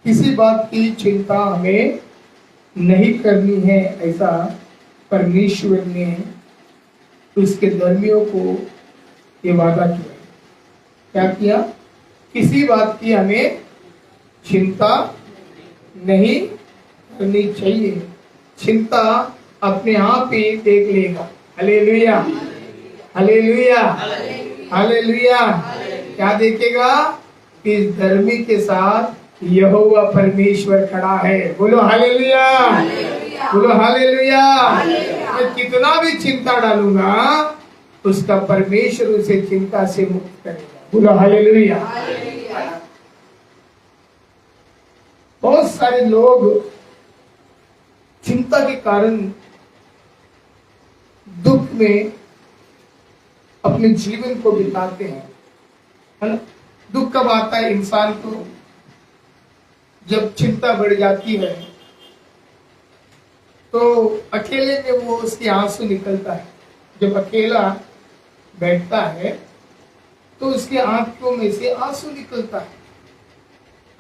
किसी बात की चिंता हमें नहीं करनी है, ऐसा परमेश्वर ने उसके धर्मियों को ये वादा किया। क्या किया? किसी बात की हमें चिंता नहीं करनी चाहिए। चिंता अपने आप ही देख लेगा। Hallelujah, hallelujah, hallelujah. क्या देखेगा? इस धर्मी के साथ यहोवा परमेश्वर खड़ा है। बोलो हालेलुया, बोलो हालेलुया। मैं कितना भी चिंता डालूंगा, उसका परमेश्वर उसे चिंता से मुक्त करेगा। बोलो हालेलुया। बहुत सारे लोग चिंता के कारण दुख में अपने जीवन को बिताते हैं, है ना। दुख कब आता है इंसान को? जब चिंता बढ़ जाती है तो अकेले में वो उसके आंसू निकलता है। जब अकेला बैठता है तो उसके आंखों में से आंसू निकलता है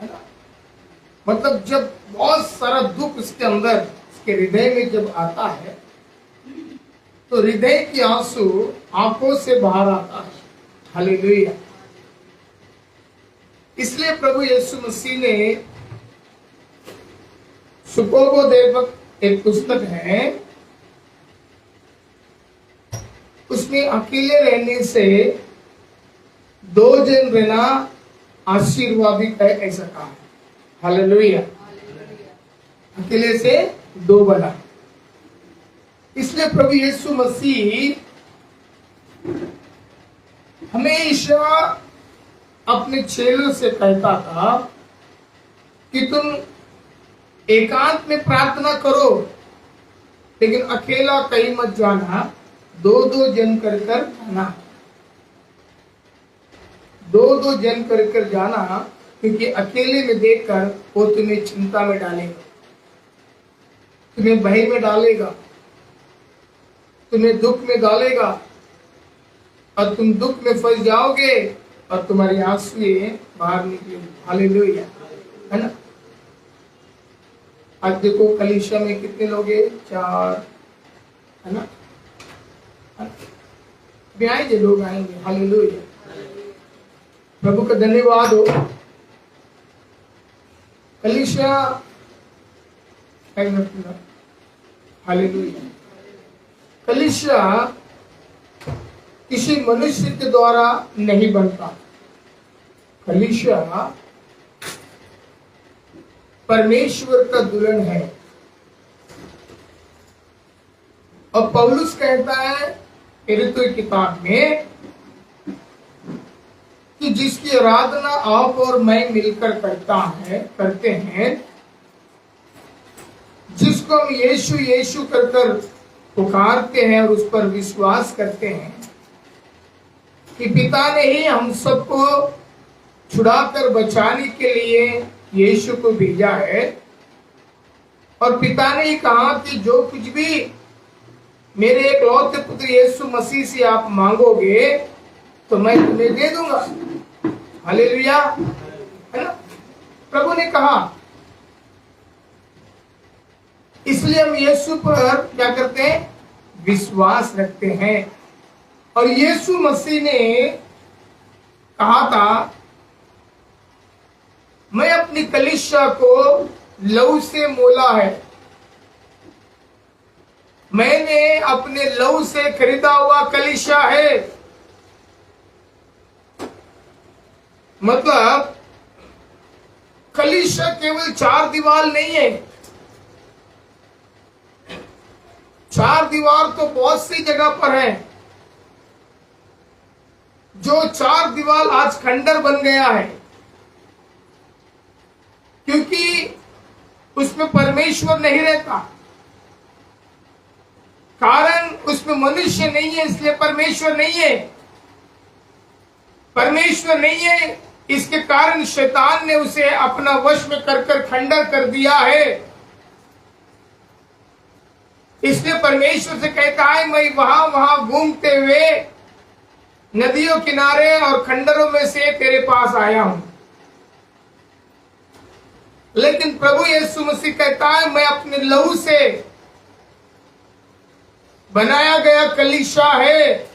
ना। मतलब जब बहुत सारा दुख उसके अंदर, उसके हृदय में जब आता है तो हृदय की आंसू आंखों से बाहर आता है। हालेलुया। इसलिए प्रभु यीशु मसीह ने, सुकोबोदेवक एक पुस्तक है, उसमें अकेले रहने से दो जन रहना आशीर्वादित है, ऐसा कहा है। हालेलुया। अकेले से दो बना। इसलिए प्रभु यीशु मसीह हमेशा अपने चेलों से कहता था कि तुम एकांत में प्रार्थना करो, लेकिन अकेला कहीं मत जाना, दो दो जन कर जाना, दो दो जन कर जाना, क्योंकि अकेले में देखकर वो तुम्हें चिंता में डालेगा, तुम्हें भय में डालेगा, तुम्हें दुख में डालेगा, और तुम दुख में फंस जाओगे और तुम्हारी आंसू बाहर निकलेगी। हालेलुया, है ना। आज देखो कलीसिया में कितने लोग हैं? 4, है ना। आएंगे, लोग आएंगे। हालेलुया, प्रभु का धन्यवाद हो। कलीसिया, हालेलुया। कलीसिया किसी मनुष्य के द्वारा नहीं बनता। कलीसिया परमेश्वर का दुल्हन है। और पौलुस कहता है फिलिप्पी किताब में कि जिसकी आराधना आप और मैं मिलकर करते हैं, जिसको हम यीशु यीशु कर पुकारते हैं और उस पर विश्वास करते हैं कि पिता ने ही हम सबको छुड़ाकर बचाने के लिए यीशु को भेजा है, और पिता ने ही कहा कि जो कुछ भी मेरे एकलौते पुत्र यीशु मसीह से आप मांगोगे तो मैं तुम्हें दे दूंगा। हालेलुया, है ना। प्रभु ने कहा, इसलिए हम यीशु पर क्या करते हैं? विश्वास रखते हैं। और यीशु मसीह ने कहा था, मैं अपनी कलीसिया को लहू से मोला है, मैंने अपने लहू से खरीदा हुआ कलीसिया है। मतलब कलीसिया केवल 4 दीवार नहीं है। 4 दीवार तो बहुत सी जगह पर है। जो 4 दीवार आज खंडर बन गया है, क्योंकि उसमें परमेश्वर नहीं रहता। कारण उसमें मनुष्य नहीं है, इसलिए परमेश्वर नहीं है। परमेश्वर नहीं है, इसके कारण शैतान ने उसे अपना वश में कर खंडर कर दिया है। इसलिए परमेश्वर से कहता है, मैं वहां घूमते हुए नदियों किनारे और खंडरों में से तेरे पास आया हूं। लेकिन प्रभु यीशु मसीह कहता है मैं अपने लहू से बनाया गया कलीसिया है।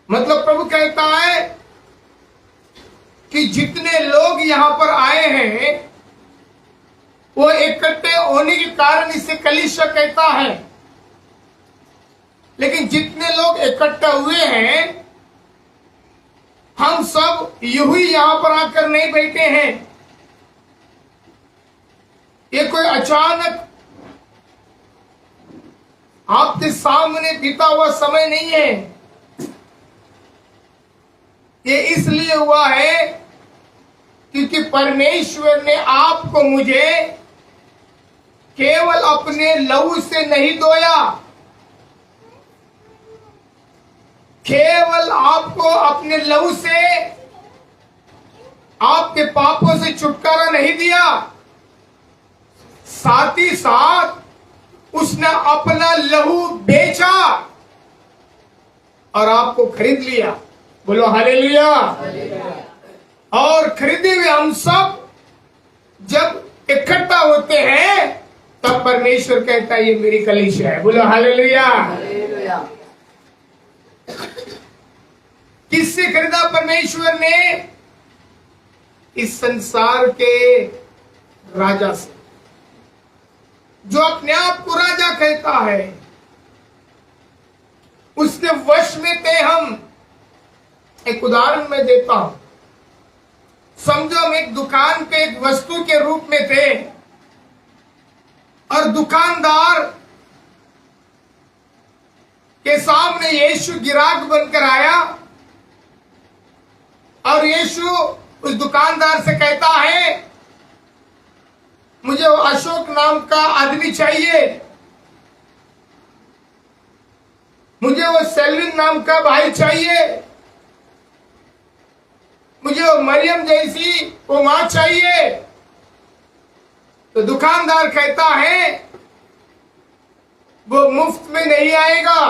मतलब प्रभु कहता है कि जितने लोग यहां पर आए हैं वो इकट्ठे होने के कारण इसे कलीसिया कहता है। लेकिन जितने लोग इकट्ठा हुए हैं हम सब यूं ही यहां पर आकर नहीं बैठे हैं। ये कोई अचानक आपके सामने बीता हुआ समय नहीं है। ये इसलिए हुआ है क्योंकि परमेश्वर ने आपको मुझे केवल अपने लहू से नहीं धोया, केवल आपको अपने लहू से आपके पापों से छुटकारा नहीं दिया, साथ ही साथ उसने अपना लहू बेचा और आपको खरीद लिया। बोलो हालेलुया। और खरीदे हुए हम सब जब इकट्ठा होते हैं तब परमेश्वर कहता है ये मेरी कलीसिया है। बोलो हालेलुया। किससे खरीदा परमेश्वर ने? इस संसार के राजा से, जो अपने आप को राजा कहता है। उसके वश में थे हम। एक उदाहरण मैं देता हूं। समझो हम एक दुकान पे एक वस्तु के रूप में थे और दुकानदार के सामने यीशु गिराक बनकर आया और यीशु उस दुकानदार से कहता है मुझे वो अशोक नाम का आदमी चाहिए, मुझे वो सेल्विन नाम का भाई चाहिए, मुझे वो मरियम जैसी वो मां चाहिए। तो दुकानदार कहता है वो मुफ्त में नहीं आएगा,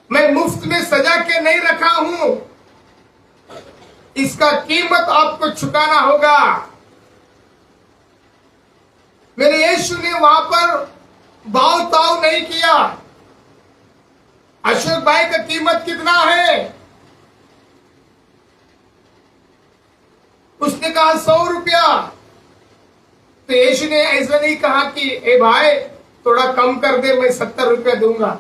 मैं मुफ्त में सजा के नहीं रखा हूं, इसका कीमत आपको चुकाना होगा। मेरे यीशु ने वहां पर भाव ताव नहीं किया। अशोक भाई का कीमत कितना है? उसने कहा 100 रुपया। तो यीशु ने ऐसा नहीं कहा कि ए भाई थोड़ा कम कर दे, मैं 70 रुपया दूंगा,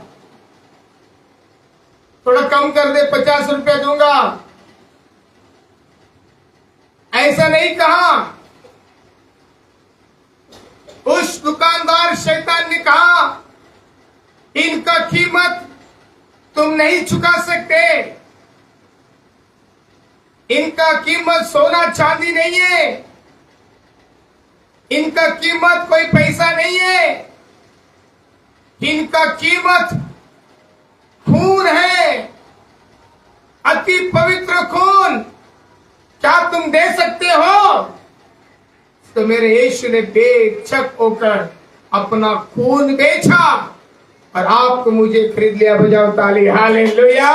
थोड़ा कम कर दे 50 रुपया दूंगा, ऐसा नहीं कहा। उस दुकानदार शैतान ने कहा इनका कीमत तुम नहीं चुका सकते, इनका कीमत सोना चांदी नहीं है, इनका कीमत कोई पैसा नहीं है, इनका कीमत खून है, अति पवित्र खून। क्या तुम दे सकते हो? तो मेरे यीशु ने बेशक होकर अपना खून बेचा और आपको मुझे खरीद लिया। बजाओ ताली, हालेलुया।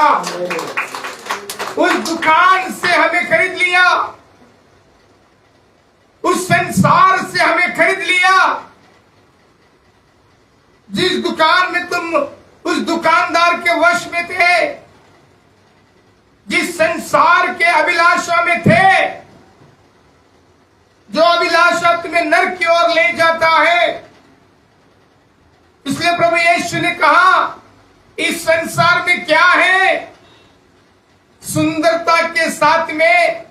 उस दुकान से हमें खरीद लिया, उस संसार से हमें खरीद लिया। जिस दुकान में तुम उस दुकानदार के वश में थे, जिस संसार के अभिलाषा में थे, जो अभिलाषा तुम्हें नरक की ओर ले जाता है, इसलिए प्रभु यीशु ने कहा इस संसार में क्या है? सुंदरता के साथ में,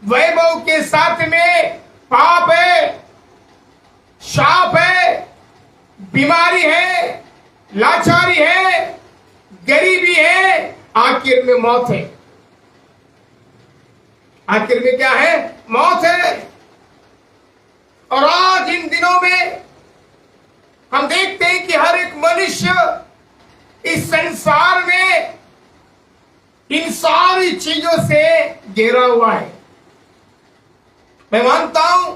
वैभव के साथ में पाप है, शाप है, बीमारी है, लाचारी है, गरीबी है, आखिर में मौत है। आखिर में क्या है? मौत है। और आज इन दिनों में हम देखते हैं कि हर एक मनुष्य इस संसार में इन सारी चीजों से घेरा हुआ है। मैं मानता हूं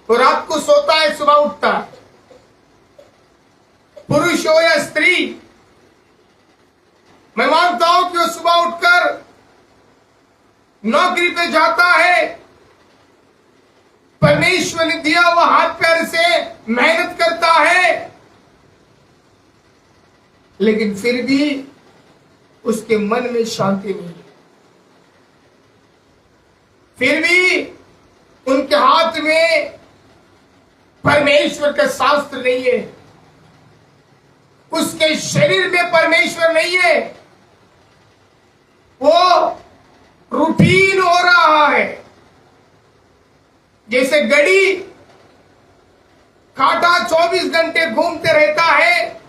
वो रात को सोता है, सुबह उठता है, पुरुष हो या स्त्री। मैं मानता हूं कि वो सुबह उठकर नौकरी पे जाता है, परमेश्वर ने दिया हुआ हाथ पैर से मेहनत करता है, लेकिन फिर भी उसके मन में शांति नहीं है। फिर भी उनके हाथ में परमेश्वर का शास्त्र नहीं है, उसके शरीर में परमेश्वर नहीं है, वो रूटीन हो रहा है। जैसे घड़ी कांटा 24 घंटे घूमते रहता है,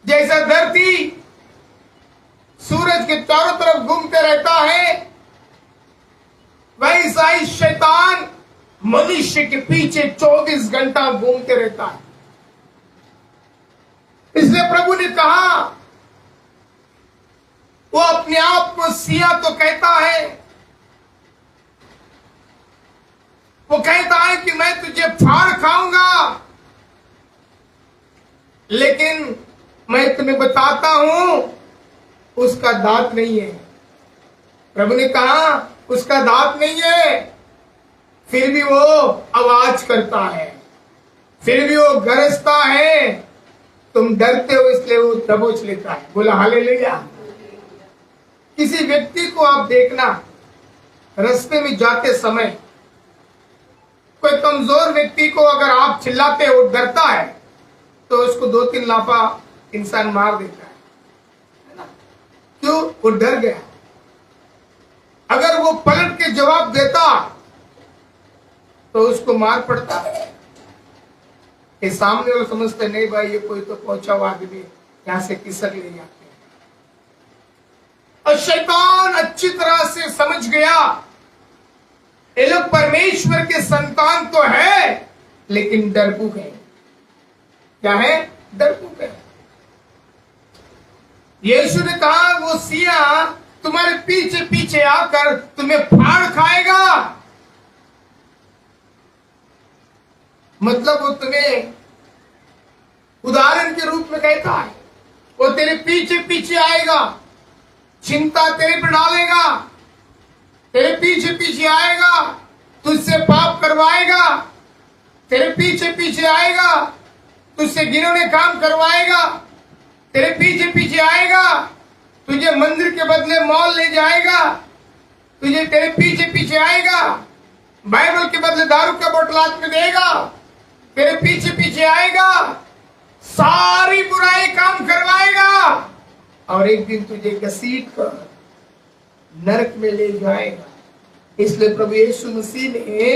जैसा धरती सूरज के चारों तरफ घूमते रहता है, वैसा ही शैतान मनुष्य के पीछे 24 घंटा घूमते रहता है। इसलिए प्रभु ने कहा, वो अपने आप को सिया तो कहता है, वो कहता है कि मैं तुझे फाड़ खाऊंगा, लेकिन मैं तुम्हें बताता हूं उसका दांत नहीं है। प्रभु ने कहा उसका दांत नहीं है, फिर भी वो आवाज करता है, फिर भी वो गरजता है, तुम डरते हो इसलिए वो दबोच लेता है। बोला हालेलुया। किसी व्यक्ति को आप देखना, रास्ते में जाते समय कोई कमजोर व्यक्ति को अगर आप चिल्लाते हो, डरता है, तो उसको 2-3 लाफा इंसान मार देता है ना? क्यों? वो डर गया। अगर वो पलट के जवाब देता तो उसको मार पड़ता है। ये सामने वाले समझते नहीं भाई ये कोई तो पहुंचा हुआ आदमी, यहां से किसक ले जाते हैं। और शैतान अच्छी तरह से समझ गया ये लोग परमेश्वर के संतान तो है, लेकिन डरपोक है। क्या है? डरपोक है। यीशु ने कहा वो सिया तुम्हारे पीछे पीछे आकर तुम्हें फाड़ खाएगा। मतलब वो तुम्हें उदाहरण के रूप में कहता है, वो तेरे पीछे पीछे आएगा, चिंता तेरे पर डालेगा, तेरे पीछे पीछे आएगा, तुझसे पाप करवाएगा, तेरे पीछे पीछे आएगा, तुझसे घिनौने काम करवाएगा, तेरे पीछे पीछे आएगा, तुझे मंदिर के बदले मॉल ले जाएगा, तुझे तेरे पीछे पीछे आएगा, बाइबल के बदले दारू का बोतल हाथ में देगा, तेरे पीछे पीछे आएगा, सारी बुराई काम करवाएगा, और एक दिन तुझे घसीट कर नरक में ले जाएगा। इसलिए प्रभु यीशु मसीह ने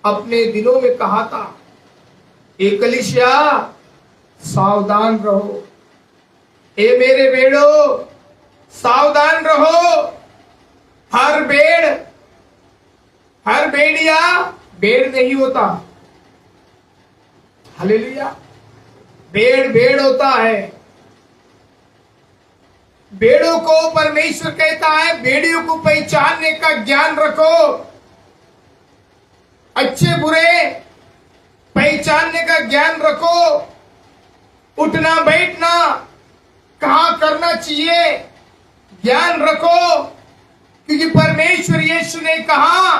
अपने दिनों में कहा था, ए कलीसिया सावधान रहो, ए मेरे बेड़ो सावधान रहो। हर भेड़िया भेड़ नहीं होता। हालेलुया। भेड़ होता है। भेड़ों को परमेश्वर कहता है भेड़ियों को पहचानने का ज्ञान रखो, अच्छे बुरे पहचानने का ज्ञान रखो, उठना बैठना कहाँ करना चाहिए ज्ञान रखो, क्योंकि परमेश्वर यीशु ने कहा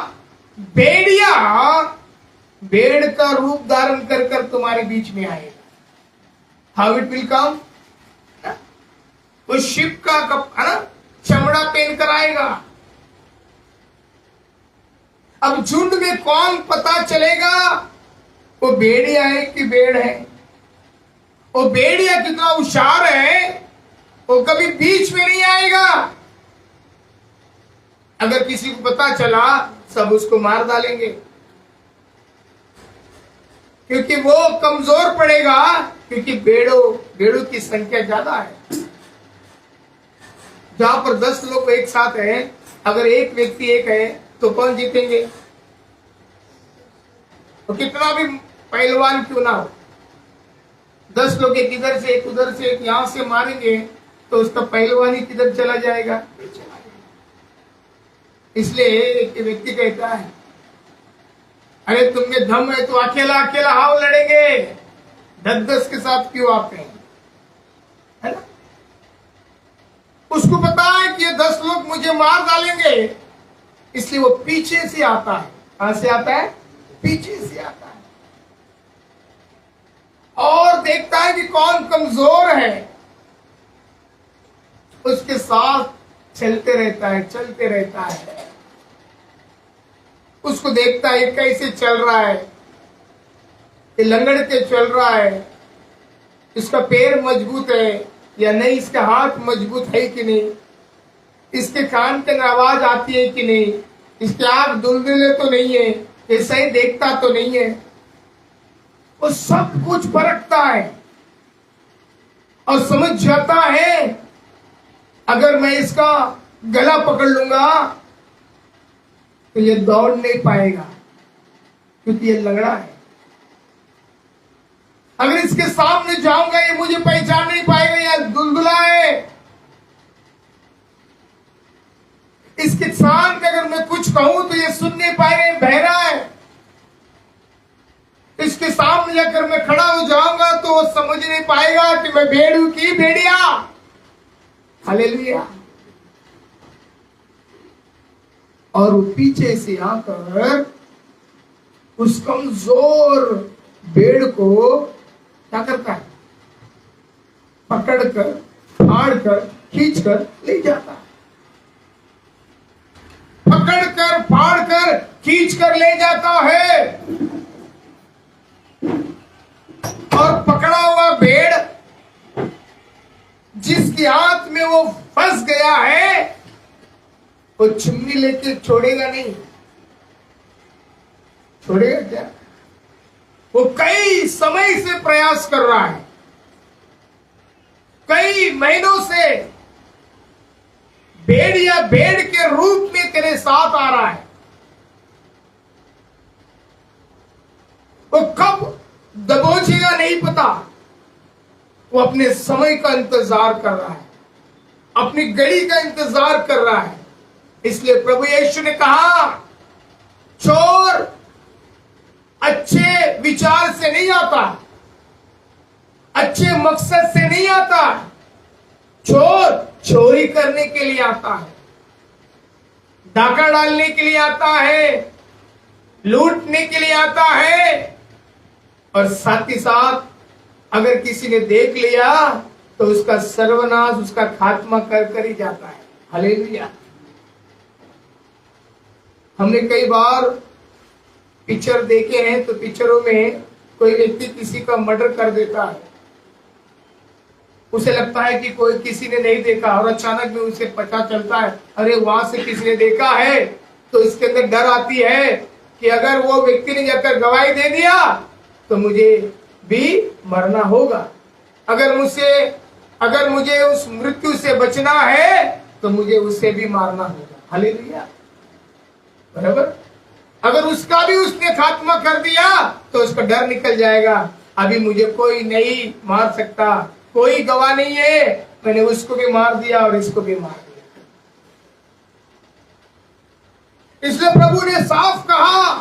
भेड़िया भेड़ का रूप धारण कर कर तुम्हारे बीच में आएगा। How it will come? वो शिप का है ना, चमड़ा पहन कर आएगा। अब झुंड में कौन पता चलेगा वो भेड़िया है कि भेड़ है? वो भेड़िया कितना होशियार है, वो कभी बीच में नहीं आएगा। अगर किसी को पता चला सब उसको मार डालेंगे, क्योंकि वो कमजोर पड़ेगा, क्योंकि भेड़ों की संख्या ज्यादा है। जहां पर 10 लोग एक साथ हैं, अगर एक व्यक्ति एक है तो कौन जीतेंगे? तो कितना भी पहलवान क्यों ना हो, 10 लोग एक इधर से एक उधर से एक यहां से मारेंगे तो उसका पहलवान ही किधर चला जाएगा? इसलिए एक व्यक्ति कहता है, अरे तुम में दम है तो अकेला अकेला हाव लड़ेंगे, 10-10 के साथ क्यों आते हैं? है ना? उसको पता है कि ये में 10 लोग मुझे मार डालेंगे, इसलिए वो पीछे से आता है। कहां से आता है? पीछे से आता है, और देखता है कि कौन कमजोर है, उसके साथ चलते रहता है, चलते रहता है। उसको देखता है कैसे चल रहा है, ये लंगड़ के चल रहा है, इसका पैर मजबूत है या नहीं, इसका हाथ मजबूत है कि नहीं, इसके कान के आवाज आती है कि नहीं, इसके आंख दुलदुले तो नहीं है, ये सही देखता तो नहीं है। वो सब कुछ परखता है और समझ जाता है अगर मैं इसका गला पकड़ लूंगा तो ये दौड़ नहीं पाएगा, क्योंकि ये लंगड़ा है। अगर इसके सामने जाऊंगा ये मुझे पहचान नहीं पाएगा, ये दुलदुला है। इसके सामने अगर मैं कुछ कहूं तो ये सुन नहीं पाएगा, ये बहरा है। इसके सामने जाकर मैं खड़ा हो जाऊंगा तो वो समझ नहीं पाएगा कि मैं भेड़ हूं कि भेड़िया। हालेलुया। और वो पीछे से आकर उस कमजोर भेड़ को क्या करता है? पकड़कर, फाड़कर, खींचकर ले जाता है। पकड़कर, फाड़कर, खींचकर ले जाता है। और पकड़ा हुआ भेड़ जिसके हाथ में वो फंस गया है, वो चुन्नी लेके छोड़ेगा नहीं। छोड़ेगा क्या? वो कई समय से प्रयास कर रहा है, कई महीनों से भेड़ या भेड़ के रूप में तेरे साथ आ रहा है। वो कब दबोचेगा नहीं पता, वो अपने समय का इंतजार कर रहा है, अपनी घड़ी का इंतजार कर रहा है। इसलिए प्रभु यीशु ने कहा, चोर अच्छे विचार से नहीं आता, अच्छे मकसद से नहीं आता। चोर चोरी करने के लिए आता है, डाका डालने के लिए आता है, लूटने के लिए आता है, और साथ ही साथ अगर किसी ने देख लिया तो उसका सर्वनाश, उसका खात्मा कर ही जाता है। हालेलुया। हमने कई बार पिक्चर देखे हैं, तो पिक्चरों में कोई व्यक्ति किसी का मर्डर कर देता है, उसे लगता है कि कोई किसी ने नहीं देखा, और अचानक में उसे पता चलता है अरे वहां से किसी ने देखा है, तो इसके अंदर डर आती है कि अगर वो व्यक्ति ने जाकर गवाही दे दिया तो मुझे भी मरना होगा, अगर मुझे उस मृत्यु से बचना है तो मुझे उसे भी मारना होगा। हालेलुया। बराबर। अगर उसका भी उसने खात्मा कर दिया तो उसका डर निकल जाएगा, अभी मुझे कोई नहीं मार सकता, कोई गवाह नहीं है, मैंने उसको भी मार दिया और इसको भी मार दिया। इसलिए प्रभु ने साफ कहा,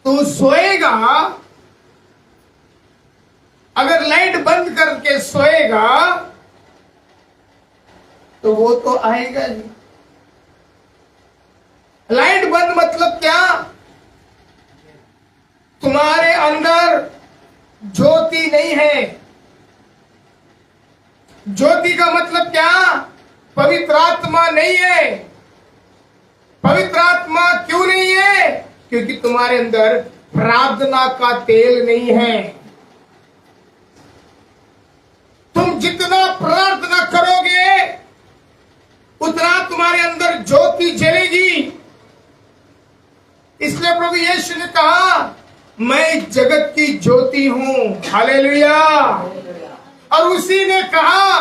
तू सोएगा, अगर लाइट बंद करके सोएगा तो वो तो आएगा नहीं। लाइट बंद मतलब क्या? तुम्हारे अंदर ज्योति नहीं है। ज्योति का मतलब क्या? पवित्र आत्मा नहीं है। पवित्र आत्मा क्यों नहीं है? क्योंकि तुम्हारे अंदर प्रार्थना का तेल नहीं है। तुम जितना प्रार्थना करोगे उतना तुम्हारे अंदर ज्योति जलेगी। इसलिए प्रभु यीशु ने कहा, मैं जगत की ज्योति हूं। हालेलुया। और उसी ने कहा,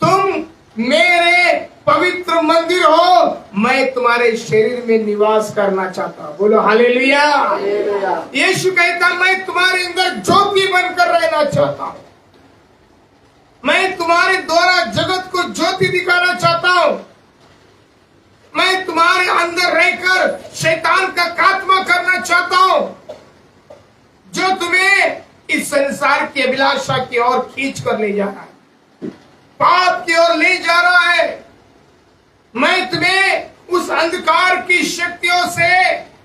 तुम मेरे पवित्र मंदिर हो, मैं तुम्हारे शरीर में निवास करना चाहता हूं। बोलो हालेलुया। यीशु कहता, मैं तुम्हारे अंदर ज्योति बनकर रहना चाहता हूं, मैं तुम्हारे द्वारा जगत को ज्योति दिखाना चाहता हूं, मैं तुम्हारे अंदर रहकर शैतान का खात्मा करना चाहता हूं, जो तुम्हें इस संसार की अभिलाषा की ओर खींच कर ले जा रहा है, पाप की ओर ले जा रहा है। मैं तुम्हें उस अंधकार की शक्तियों से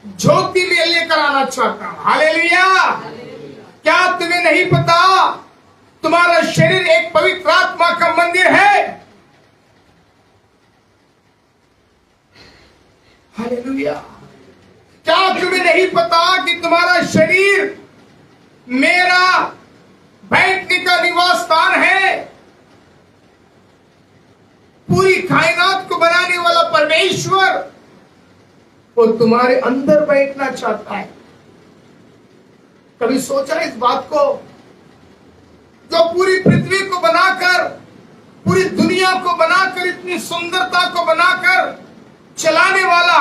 ज्योति में लेकर आना चाहता हूं। हालेलुया। क्या तुम्हें नहीं पता तुम्हारा शरीर एक पवित्र आत्मा का मंदिर है? हालेलुया। क्या तुम्हें नहीं पता कि तुम्हारा शरीर मेरा बैठने का निवास स्थान है? पूरी कायनात को बनाने वाला परमेश्वर वो तुम्हारे अंदर बैठना चाहता है। कभी सोचा इस बात को? जो पूरी पृथ्वी को बनाकर, पूरी दुनिया को बनाकर, इतनी सुंदरता को बनाकर चलाने वाला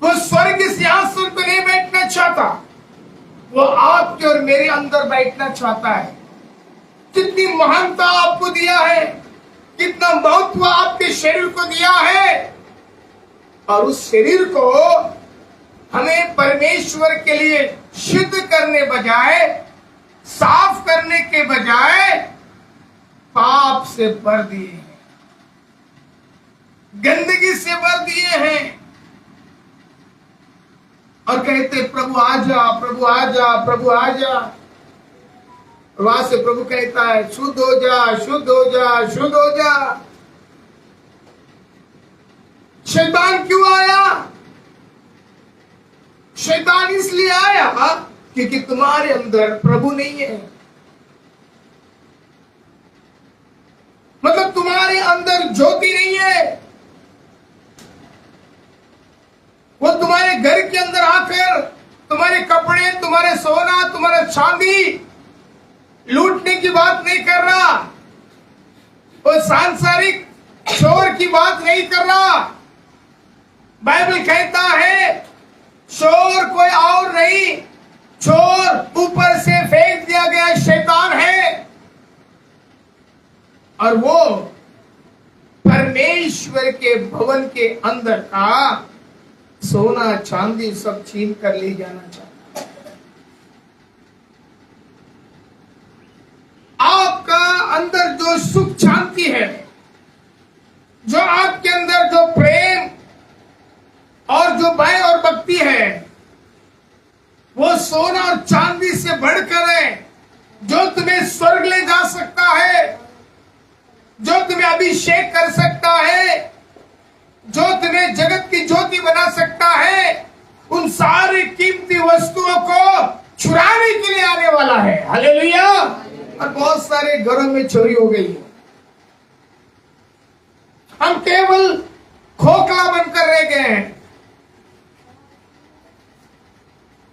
वो स्वर्ग सिंहासन पर नहीं बैठना चाहता, वो आपके और मेरे अंदर बैठना चाहता है। कितनी महानता आपको दिया है, कितना महत्व आपके शरीर को दिया है, और उस शरीर को हमें परमेश्वर के लिए शुद्ध करने बजाय, साफ करने के बजाय पाप से भर दिए हैं, गंदगी से भर दिए हैं। और कहते प्रभु आजा, प्रभु आजा, प्रभु आजा। वहां से प्रभु कहता है शुद्ध हो जा, शुद्ध हो जा, शुद्ध हो जा। शैतान क्यों आया? शैतान इसलिए आया क्योंकि तुम्हारे अंदर प्रभु नहीं है। मतलब तुम्हारे अंदर ज्योति नहीं है। वो तुम्हारे घर के अंदर आकर तुम्हारे कपड़े, तुम्हारे सोना, तुम्हारा चांदी लूटने की बात नहीं कर रहा, वो सांसारिक चोर की बात नहीं कर रहा। बाइबल कहता है चोर कोई और नहीं, चोर ऊपर से फेंक दिया गया शैतान है, और वो परमेश्वर के भवन के अंदर का सोना चांदी सब छीन कर ले जाना चाहता है। आपका अंदर जो सुख शांति है, जो आपके अंदर जो प्रेम और जो भय और भक्ति है, वो सोना और चांदी से बढ़कर है, जो तुम्हें स्वर्ग ले जा सकता है, जो तुम्हें अभिषेक कर सकता है, जो तुम्हें जगत की ज्योति बना सकता है। उन सारी कीमती वस्तुओं को चुराने के लिए आने वाला है। हालेलुया। और बहुत सारे घरों में चोरी हो गई है। हम केवल खोखला बनकर रह गए हैं,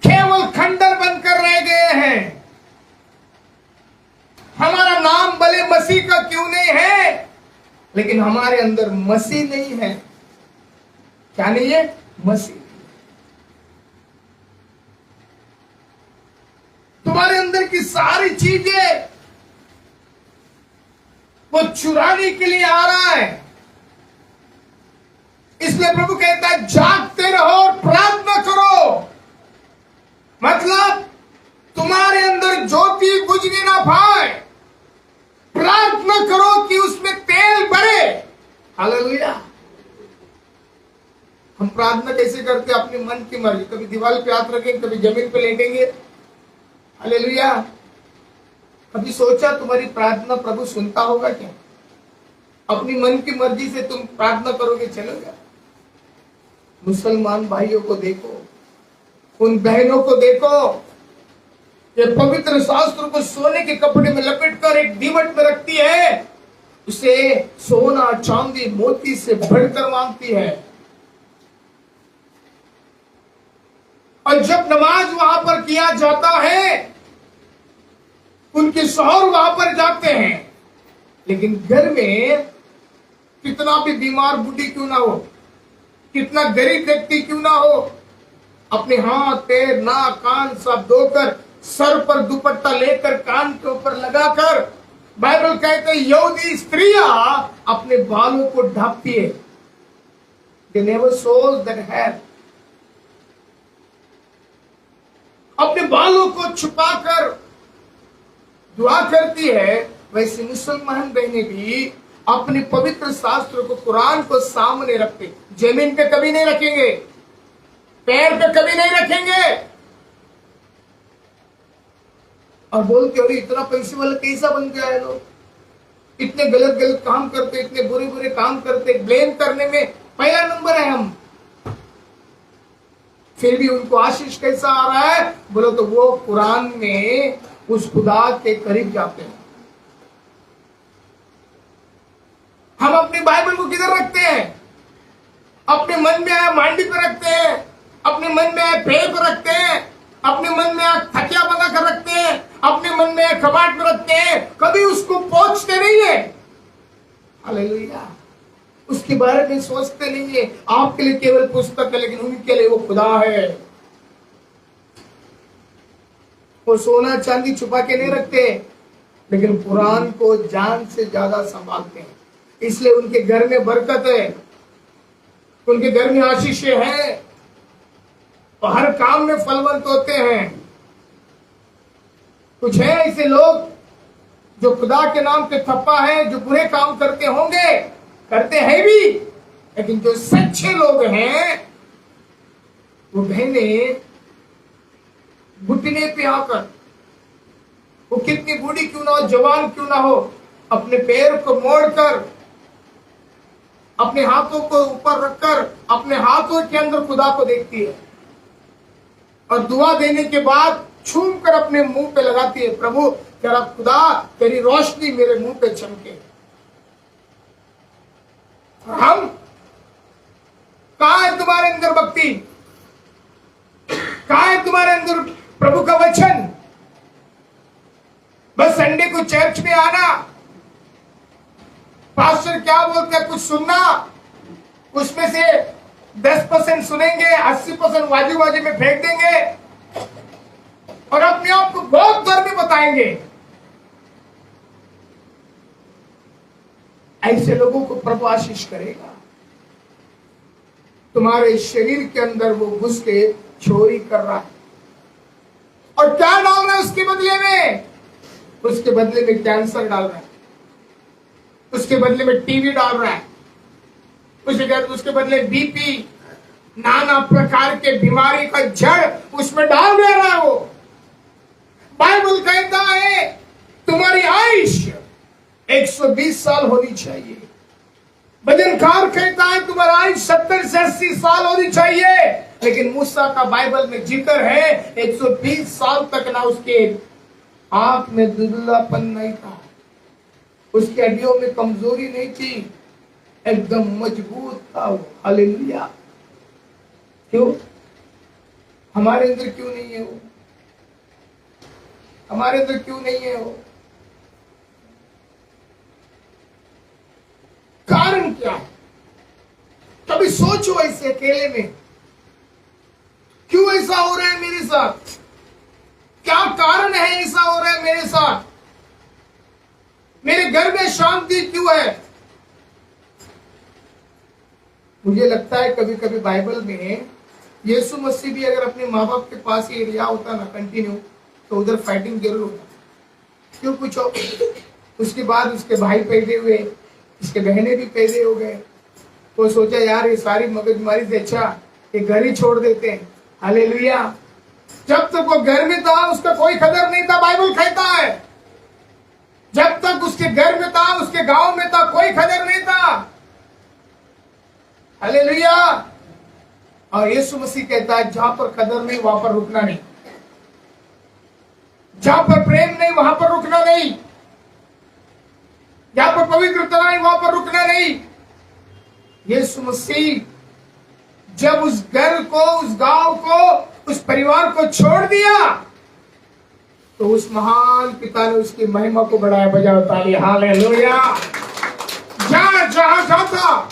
केवल खंडर बनकर रह गए हैं। हमारा नाम भले मसीह का क्यों नहीं है, लेकिन हमारे अंदर मसीह नहीं है। क्या नहीं है? मसीह। तुम्हारे अंदर की सारी चीजें वो चुराने के लिए आ रहा है। इसलिए प्रभु कहता है जागते रहो और प्रार्थना करो। मतलब तुम्हारे अंदर ज्योति बुझने ना पाए, प्रार्थना करो कि उसमें तेल बढ़े। हालेलुया। हम प्रार्थना कैसे करते? अपने मन की मर्जी। कभी दीवार पे हाथ रखेंगे, कभी जमीन पे लेटेंगे। हालेलुया। कभी सोचा तुम्हारी प्रार्थना प्रभु सुनता होगा क्या? अपनी मन की मर्जी से तुम प्रार्थना करोगे, चलेगा? मुसलमान भाइयों को देखो, उन बहनों को देखो, ये पवित्र शास्त्र को सोने के कपड़े में लपेटकर एक दीवट में रखती है, उसे सोना चांदी मोती से भरकर मांगती है। और जब नमाज वहां पर किया जाता है, उनके शौहर वहां पर जाते हैं, लेकिन घर में कितना भी बीमार बुढ़ी क्यों ना हो, कितना गरीब व्यक्ति क्यों ना हो, अपने हाथ पैर नाक कान सब धोकर, सर पर दुपट्टा लेकर, कान के ऊपर लगाकर, बाइबल कहते यहूदी स्त्रियां अपने बालों को ढांपती है। They never shows that hair। अपने बालों को छुपाकर दुआ करती है। वैसे मुसलमान बहनें भी अपने पवित्र शास्त्र को, कुरान को सामने रखते, जमीन पे कभी नहीं रखेंगे, पैर पे कभी नहीं रखेंगे। और बोलते अरे इतना पैसे वाला कैसा बन गया है लोग, इतने गलत गलत काम करते, इतने बुरे बुरे काम करते, ब्लेम करने में पहला नंबर है हम, फिर भी उनको आशीष कैसा आ रहा है? बोलो तो वो कुरान में उस खुदा के करीब जाते हैं। हम अपनी बाइबल को किधर रखते हैं? अपने मन में आया मांडी पर रखते हैं, अपने मन में आया पेड़ पर रखते हैं, अपने मन में आया थकिया बना कर रखते हैं, अपने मन में आया कबाड़ पर रखते हैं, कभी उसको पहुंचते नहीं है। हालेलुया। उसके बारे में सोचते नहीं है। आपके लिए केवल पुस्तक है, लेकिन उनके लिए वो खुदा है। वो सोना चांदी छुपा के नहीं रखते, लेकिन कुरान को जान से ज्यादा संभालते हैं। इसलिए उनके घर में बरकत है, उनके घर में आशीषें हैं, और हर काम में फलवंत होते हैं। कुछ है ऐसे लोग जो खुदा के नाम पे थप्पा है, जो बुरे काम करते होंगे, करते हैं भी, लेकिन जो सच्चे लोग हैं वो बहने घुटने पे आकर, वो कितनी बूढ़ी क्यों ना हो, जवान क्यों ना हो, अपने पैर को मोड़कर, अपने हाथों को ऊपर रखकर, अपने हाथों के अंदर खुदा को देखती है और दुआ देने के बाद छूम कर अपने मुंह पे लगाती है, प्रभु तेरा खुदा, तेरी रोशनी मेरे मुंह पे चमके। और हम, कहां है तुम्हारे अंदर भक्ति? कहां है तुम्हारे अंदर प्रभु का वचन? बस संडे को चर्च में आना, पास्टर क्या बोलते हैं कुछ सुनना, उसमें से 10% सुनेंगे, 80% वाजी वाजी में फेंक देंगे और अपने आप को बहुत धर्मी बताएंगे। ऐसे लोगों को प्रभु आशीष करेगा। तुम्हारे शरीर के अंदर वो घुस के चोरी कर रहा है, और क्या डाल रहा है उसके बदले में? उसके बदले में कैंसर डाल रहा है, उसके बदले में टीवी डाल रहा है, उसके बदले बीपी, नाना प्रकार के बीमारी का जड़ उसमें डाल दे रहा है वो। बाइबल कहता है तुम्हारी आयुष्य 120 साल होनी चाहिए। भजनकार कहता है तुम्हारा आयुष 70 से 80 साल होनी चाहिए, लेकिन मूसा का बाइबल में जिक्र है 120 साल तक ना उसके आंख में दुबलापन नहीं था, उसकी हड्डियों में कमजोरी नहीं थी, एकदम मजबूत था वो। हालेलुया। क्यों? हमारे अंदर क्यों नहीं है वो? हमारे अंदर क्यों नहीं है वो? कारण क्या है? कभी सोचो ऐसे अकेले में, क्यों ऐसा हो रहा है मेरे साथ? क्या कारण है ऐसा हो रहा है मेरे साथ? मेरे घर में शांति क्यों है? मुझे लगता है कभी कभी बाइबल में यीशु मसीह भी अगर अपने माँ बाप के पास ही रिया होता ना कंटिन्यू, तो उधर फाइटिंग जरूर होता। क्यों पूछो? उसके बाद उसके भाई पैदा हुए, इसके बहनें भी पैदा हो गए। वो सोचा यार ये सारी मगजमारी से अच्छा ये घर ही छोड़ देते हैं। हालेलुया। जब तक वो घर में था उसका कोई कदर नहीं था, बाइबल कहता है। जब तक उसके घर में था, उसके गांव में था, कोई कदर नहीं था। हालेलुया। और यीशु मसीह कहता है जहां पर कदर नहीं वहां पर रुकना नहीं, जहां पर प्रेम नहीं वहां पर रुकना नहीं, जहां पर पवित्रता नहीं वहां पर रुकना नहीं। यीशु मसीह जब उस घर को, उस गांव को, उस परिवार को छोड़ दिया, तो उस महान पिता ने उसकी महिमा को बढ़ाया। बजाओ ताली, हालेलुया। जहां जहां जाता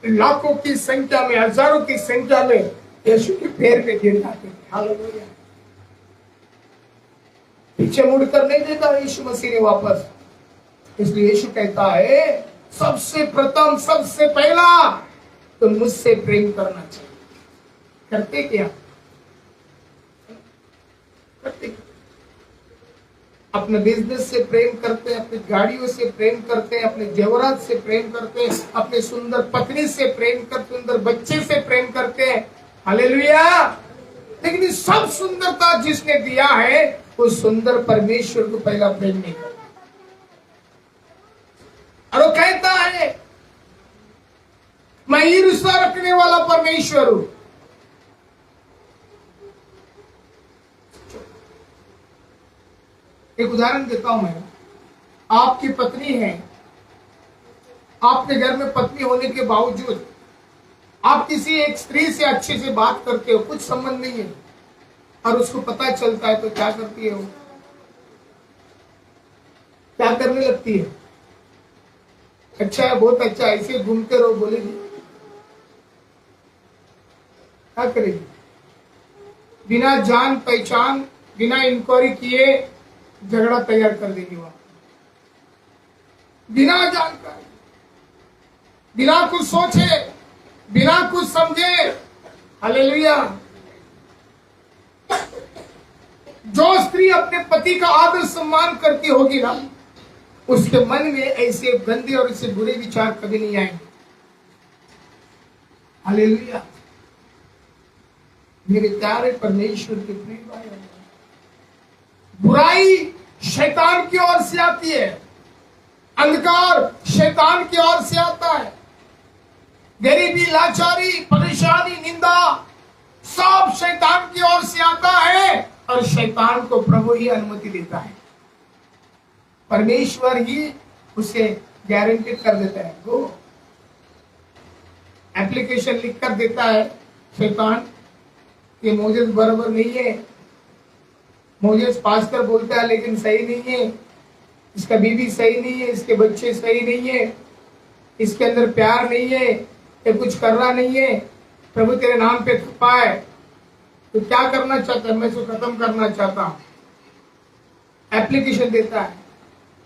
लाखों की संख्या में, हजारों की संख्या में यीशु के पैर पे गिर जाते थे। हालेलुया। पीछे मुड़कर नहीं देता यीशु मसीह ने वापस। इसलिए यीशु कहता है सबसे प्रथम, सबसे पहला तो मुझसे प्रेम करना चाहिए। करते क्या? करते क्या? अपने बिजनेस से प्रेम करते हैं, अपनी गाड़ियों से प्रेम करते हैं, अपने जेवरात से प्रेम करते हैं, अपने सुंदर पत्नी से प्रेम करते, सुंदर बच्चे से प्रेम करते हैं। हालेलुया। लेकिन इस सब सुंदरता जिसने दिया है उस सुंदर परमेश्वर को पहला प्रेम नहीं करता। और वो कहता है मैं ईर्ष्या रखने वाला परमेश्वर हूं। एक उदाहरण देता हूं मैं। आपकी पत्नी है, आपके घर में पत्नी होने के बावजूद आप किसी एक स्त्री से अच्छे से बात करते हो, कुछ संबंध नहीं है, और उसको पता चलता है तो क्या करती है वो? क्या करने लगती है? अच्छा है, बहुत अच्छा, ऐसे घूमते रहो बोलेगी। क्या करेगी? बिना जान पहचान, बिना इंक्वायरी किए झगड़ा तैयार कर देगी वहां, बिना जानकारी, बिना कुछ सोचे, बिना कुछ समझे। हालेलुया। जो स्त्री अपने पति का आदर सम्मान करती होगी ना, उसके मन में ऐसे गंदे और ऐसे बुरे विचार कभी नहीं आएंगे। हालेलुया। मेरे प्यारे परमेश्वर के प्रिय भाई, बुराई शैतान की ओर से आती है, अंधकार शैतान की ओर से आता है, गरीबी, लाचारी, परेशानी, निंदा सब शैतान की ओर से आता है, और शैतान को प्रभु ही अनुमति देता है। परमेश्वर ही उसे गारंटी कर देता है। वो एप्लीकेशन लिख कर देता है शैतान, ये मोजेस बराबर नहीं है, मोजेस पास कर बोलता है लेकिन सही नहीं है, इसका बीवी सही नहीं है, इसके बच्चे सही नहीं है, इसके अंदर प्यार नहीं है, ये कुछ कर रहा नहीं है, प्रभु तेरे नाम पे थप्पा है, तो क्या करना चाहता है? मैं इसको खत्म करना चाहता हूं। एप्लीकेशन देता है,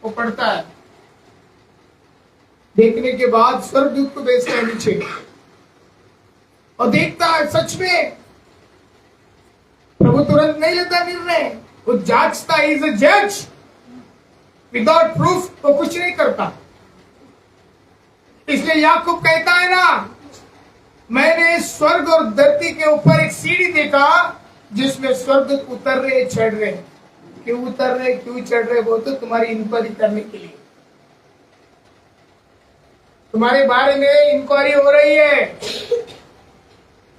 वो पढ़ता है, देखने के बाद स्वर्गदूत को भेजता है नीचे, और देखता है सच में प्रभु तुरंत नहीं लेता निर्णय, वो जांचता, इज अ जज, विदाउट प्रूफ वो कुछ नहीं करता। इसलिए याकूब कहता है ना, मैंने स्वर्ग और धरती के ऊपर एक सीढ़ी देखा जिसमें स्वर्गदूत उतर रहे चढ़ रहे। क्यों उतर रहे, क्यों चढ़ रहे? वो तो तुम्हारी इंक्वायरी करने के लिए, तुम्हारे बारे में इंक्वायरी हो रही है,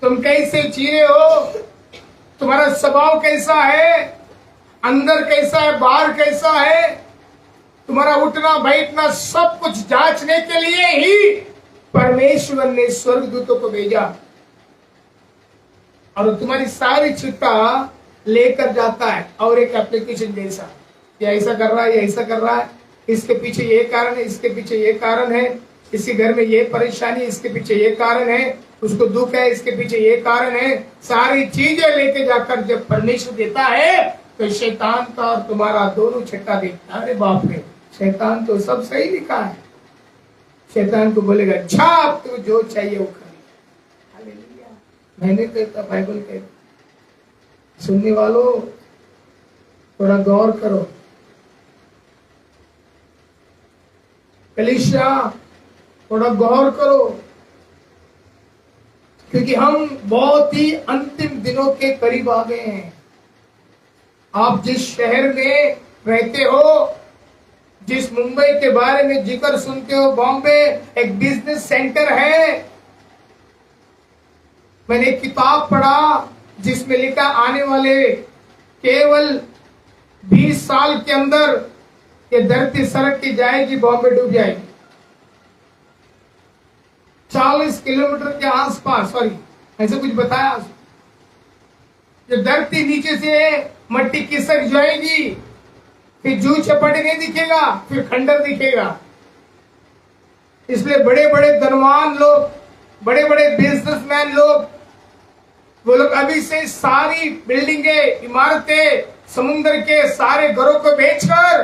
तुम कैसे जी रहे हो, तुम्हारा स्वभाव कैसा है, अंदर कैसा है, बाहर कैसा है, तुम्हारा उठना बैठना सब कुछ जांचने के लिए ही परमेश्वर ने स्वर्गदूतों को भेजा, और तुम्हारी सारी चिट्ठा लेकर जाता है। और एक एप्लीकेशन जैसा, ये ऐसा कर रहा है, ये ऐसा कर रहा है, इसके पीछे ये कारण है, इसके पीछे ये कारण है, इसी घर में ये परेशानी, इसके पीछे ये कारण है, उसको दुख है, इसके पीछे ये कारण है। सारी चीजें लेके जाकर जब परमेश्वर देता है तो शैतान का और तुम्हारा दोनों छट्टा देखता है। अरे बाप रे, शैतान तो सब सही लिखा है। शैतान को बोलेगा अच्छा अब तो जो चाहिए वो कर। हालेलुया। मैंने कहता, बाइबल कहता, सुनने वालों थोड़ा गौर करो। कलीसिया थोड़ा गौर करो, क्योंकि हम बहुत ही अंतिम दिनों के करीब आ गए हैं। आप जिस शहर में रहते हो, जिस मुंबई के बारे में जिक्र सुनते हो, बॉम्बे एक बिजनेस सेंटर है। मैंने एक किताब पढ़ा जिसमें लिखा आने वाले केवल 20 साल के अंदर ये धरती सरक की जाएगी, बॉम्बे डूब जाएगी। 40 किलोमीटर के आसपास, सॉरी ऐसे कुछ बताया, जो धरती नीचे से मट्टी खिसक जाएगी, फिर जू चपाटी नहीं दिखेगा, फिर खंडर दिखेगा। इसलिए बड़े बड़े धनवान लोग, बड़े बड़े बिजनेसमैन लोग, वो लोग अभी से सारी बिल्डिंगें, इमारतें, समुद्र के सारे घरों को बेचकर,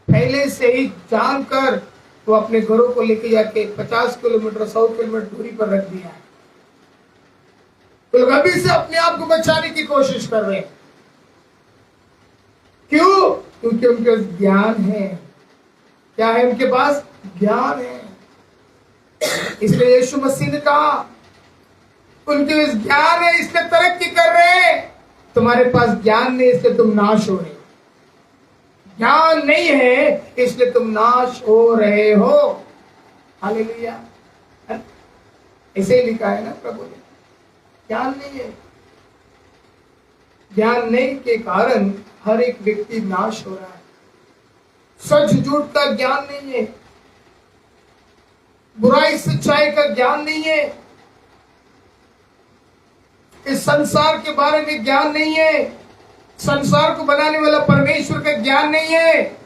पहले से ही जानकर वो अपने घरों को लेके जाके 50 किलोमीटर 100 किलोमीटर दूरी पर रख दिया है। तो लोग अभी से अपने आप को बचाने की कोशिश कर रहे हैं। क्यों? क्योंकि उनके पास ज्ञान है। क्या है उनके पास? ज्ञान है। इसलिए यीशु मसीह ने कहा उनके पास ज्ञान है इसलिए तरक्की कर रहे हैं, तुम्हारे पास ज्ञान नहीं इसलिए तुम नाश हो रहे हो। ज्ञान नहीं है इसलिए तुम नाश हो रहे हो। हालेलुया। ऐसे ही लिखा है ना प्रभु ने, ज्ञान नहीं है। ज्ञान नहीं के कारण हर एक व्यक्ति नाश हो रहा है। सच झूठ का ज्ञान नहीं है, बुराई सच्चाई का ज्ञान नहीं है, इस संसार के बारे में ज्ञान नहीं है, संसार को बनाने वाला परमेश्वर का ज्ञान नहीं है।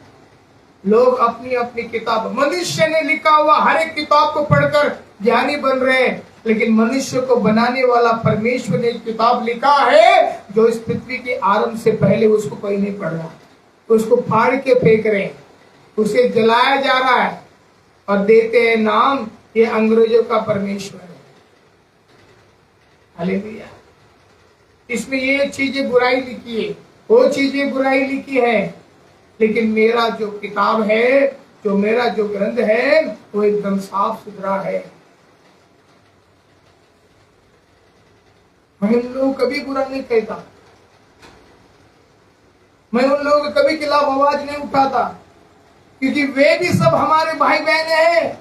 लोग अपनी अपनी किताब, मनुष्य ने लिखा हुआ हर एक किताब को पढ़कर ज्ञानी बन रहे हैं, लेकिन मनुष्य को बनाने वाला परमेश्वर ने एक किताब लिखा है जो इस पृथ्वी के आरंभ से पहले उसको कोई नहीं पढ़ रहा, उसको फाड़ के फेंक रहे हैं, उसे जलाया जा रहा है और देते हैं नाम ये अंग्रेजों का परमेश्वर है। हालेलुया। इसमें ये चीजें बुराई लिखी है, वो चीजें बुराई लिखी है, लेकिन मेरा जो किताब है, जो मेरा जो ग्रंथ है, वो एकदम साफ सुथरा है। मैं उन लोगों को कभी बुरा नहीं कहता, मैं उन लोगों के कभी खिलाफ आवाज नहीं उठाता, क्योंकि वे भी सब हमारे भाई बहन हैं।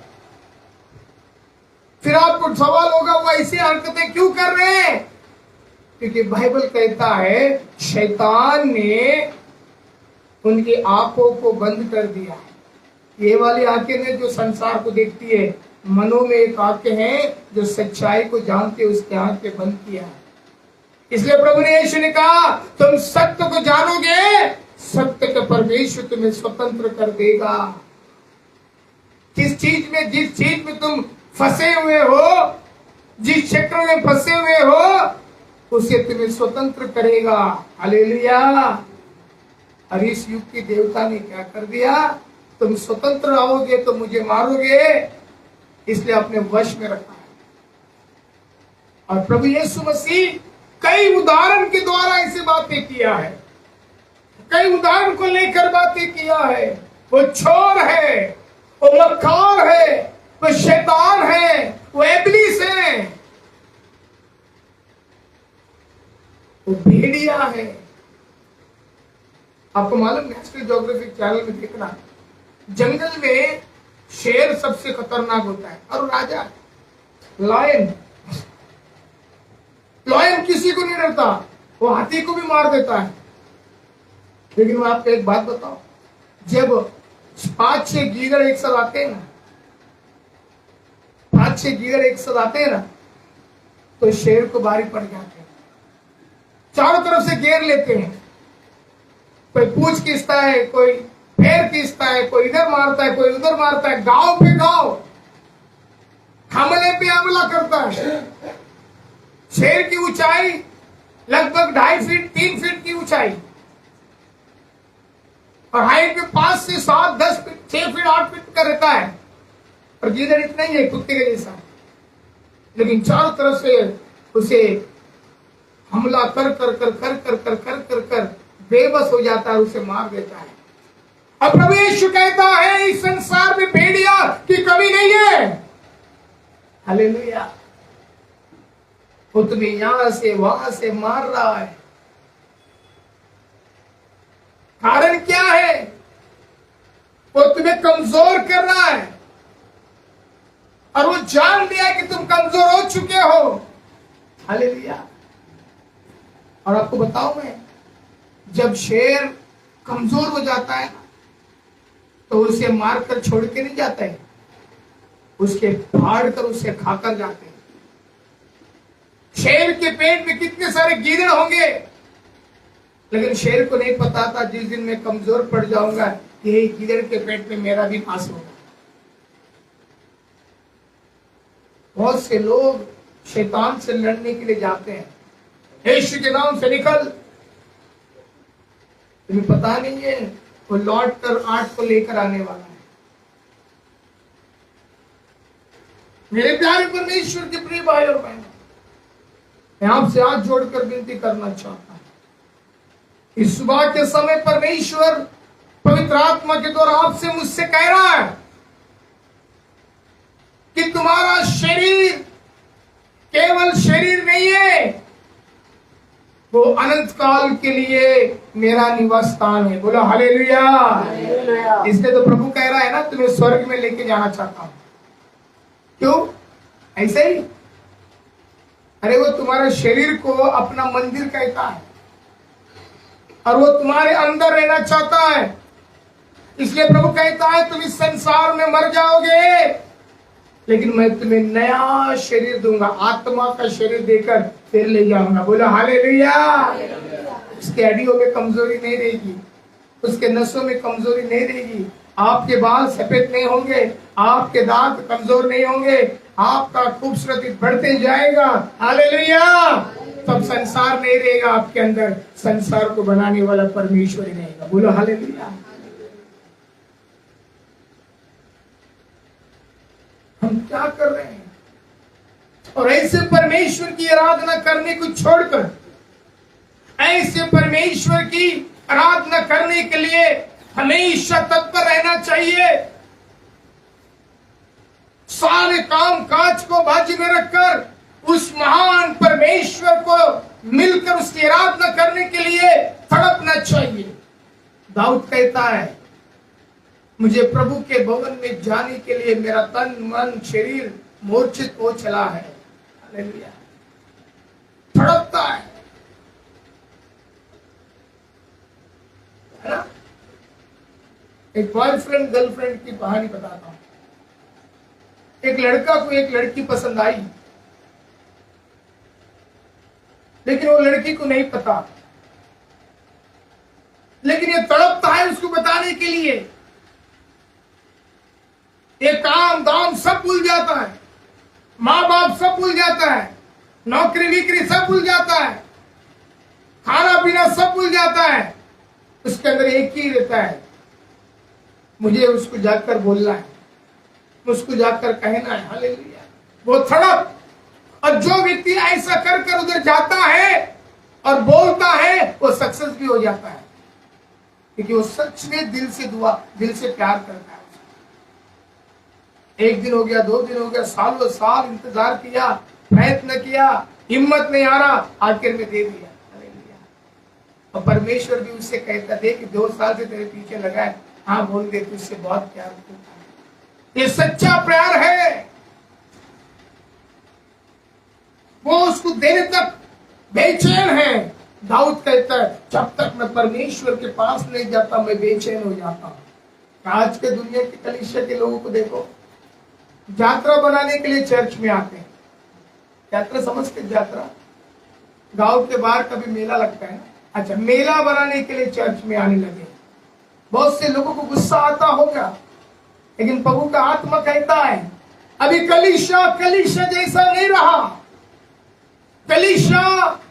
फिर आपको सवाल होगा वो ऐसी हरकतें क्यों कर रहे हैं? क्योंकि बाइबल कहता है शैतान ने उनकी आंखों को बंद कर दिया है। ये वाली आंखें ने जो संसार को देखती है, मनों में एक आंखें हैं जो सच्चाई को जानती है, उसकी आंखें बंद किया है। इसलिए प्रभु ने यीशु ने कहा तुम सत्य को जानोगे, सत्य का परमेश्वर तुम्हें स्वतंत्र कर देगा। जिस चीज में तुम फंसे हुए हो, जिस चक्र में फंसे हुए हो, उसे तुम्हें स्वतंत्र करेगा। हालेलुया। और इस युग की देवता ने क्या कर दिया? तुम स्वतंत्र आओगे तो मुझे मारोगे, इसलिए अपने वश में रखा है। और प्रभु यीशु मसीह कई उदाहरण के द्वारा ऐसी बातें किया है, कई उदाहरण को लेकर बातें किया है। वो चोर है, वो मक्कार है, वो शैतान है, वो इब्लीस है, वो भेड़िया है। आपको मालूम नेशनल ज्योग्राफिक चैनल में देखना, जंगल में शेर सबसे खतरनाक होता है और राजा लायन। लायन किसी को नहीं डरता, वो हाथी को भी मार देता है। लेकिन मैं आपको एक बात बताऊं, जब 5-6 गीदड़ एक साथ आते हैं ना, 5-6 गीदड़ एक साथ आते हैं ना, तो शेर को भारी पड़ जाते हैं, चारों तरफ से घेर लेते हैं। कोई पूंछ खींचता है, कोई पैर खींचता है, कोई इधर मारता है, कोई उधर मारता है, गांव पे गांव, हमले पे हमला करता है। शेर की ऊंचाई लगभग 2.5 फीट 3 फीट की ऊंचाई, और हाइट में 5 से 7 10 फीट 6 फीट 8 फीट का रहता है। और गीदड़ इतना ही है कुत्ते के जैसा, लेकिन चारों तरफ से उसे हमला कर कर कर कर कर कर कर कर कर बेबस हो जाता है, उसे मार देता है। अब प्रभु यीशु कहता है इस संसार में भेड़िया की कमी नहीं है। हालेलुया। वो तुम्हें यहां से वहां से मार रहा है, कारण क्या है? वो तुम्हें कमजोर कर रहा है, और वो जान लिया कि तुम कमजोर हो चुके हो। हालेलुया। और आपको बताऊं मैं, जब शेर कमजोर हो जाता है तो उसे मारकर छोड़ के नहीं जाता है, उसके फाड़ कर उसे खाकर जाते हैं। शेर के पेट में कितने सारे गीदड़ होंगे, लेकिन शेर को नहीं पता था जिस दिन मैं कमजोर पड़ जाऊंगा, यही गीदड़ के पेट में मेरा भी नाश होगा। बहुत से लोग शैतान से लड़ने के लिए जाते हैं, यीशु के नाम से निकल, तुम्हें पता नहीं है वो लौट कर 8 को लेकर आने वाला है। मेरे प्यारे परमेश्वर के प्रिय भाई और बहनों, मैं आपसे हाथ जोड़कर विनती करना चाहता हूं, इस सुबह के समय परमेश्वर पवित्र आत्मा के द्वारा आपसे मुझसे कह रहा है कि तुम्हारा शरीर केवल शरीर नहीं है, वो अनंत काल के लिए मेरा निवास स्थान है। बोलो हालेलुया। इसलिए तो प्रभु कह रहा है ना, तुम्हें स्वर्ग में लेके जाना चाहता हूं। क्यों? ऐसे ही। अरे वो तुम्हारे शरीर को अपना मंदिर कहता है और वो तुम्हारे अंदर रहना चाहता है। इसलिए प्रभु कहता है तुम इस संसार में मर जाओगे, लेकिन मैं तुम्हें नया शरीर दूंगा, आत्मा का शरीर देकर फिर ले जाऊंगा। बोलो हालेलुया। उसके हड्डियों में कमजोरी नहीं रहेगी, उसके नसों में कमजोरी नहीं रहेगी, आपके बाल सफेद नहीं होंगे, आपके दांत कमजोर नहीं होंगे, आपका खूबसूरती बढ़ते जाएगा। हालेलुया। तब संसार नहीं रहेगा आपके अंदर, संसार को बनाने वाला परमेश्वर ही रहेगा। बोलो हालेलुया। हम क्या कर रहे हैं? और ऐसे परमेश्वर की आराधना करने को छोड़कर, ऐसे परमेश्वर की आराधना करने के लिए हमेशा तत्पर रहना चाहिए। सारे काम काज को बाजी में रखकर उस महान परमेश्वर को मिलकर उसकी आराधना करने के लिए तड़पना चाहिए। दाऊद कहता है, मुझे प्रभु के भवन में जाने के लिए मेरा तन मन शरीर मूर्छित हो चला है। हालेलुया। तड़पता है ना? एक बॉयफ्रेंड गर्लफ्रेंड की कहानी बताता हूं। एक लड़का को एक लड़की पसंद आई, लेकिन वो लड़की को नहीं पता, लेकिन ये तड़पता है उसको बताने के लिए। ये काम दाम सब भूल जाता है, माँ बाप सब भूल जाता है, नौकरी विक्री सब भूल जाता है, खाना पीना सब भूल जाता है। उसके अंदर एक ही रहता है, मुझे उसको जाकर बोलना है, उसको जाकर कहना है। हालेलुया। वो तड़प। और जो व्यक्ति ऐसा कर कर उधर जाता है और बोलता है, वो सक्सेस भी हो जाता है, क्योंकि वो सच में दिल से दिल से प्यार करता है। एक दिन हो गया, 2 दिन हो गया, सालों साल इंतजार किया, प्रयत्न किया, हिम्मत नहीं आ रहा, आखिर में दे दिया। और परमेश्वर भी उससे कहता, देख 2 साल से तेरे पीछे लगा है, हाँ बोल दे, तुझसे बहुत प्यार करता है। ये सच्चा प्यार है। वो उसको देने तक बेचैन है। दाऊद कहता है, जब तक मैं परमेश्वर के पास नहीं जाता मैं बेचैन हो जाता हूं। आज के दुनिया के कलीसिया के लोगों को देखो, यात्रा बनाने के लिए चर्च में आते हैं। यात्रा समझते? यात्रा गांव के बाहर कभी मेला लगता है, अच्छा, मेला बनाने के लिए चर्च में आने लगे। बहुत से लोगों को गुस्सा आता होगा, लेकिन प्रभु का आत्मा कहता है, अभी कलीसिया जैसा नहीं रहा। कलीसिया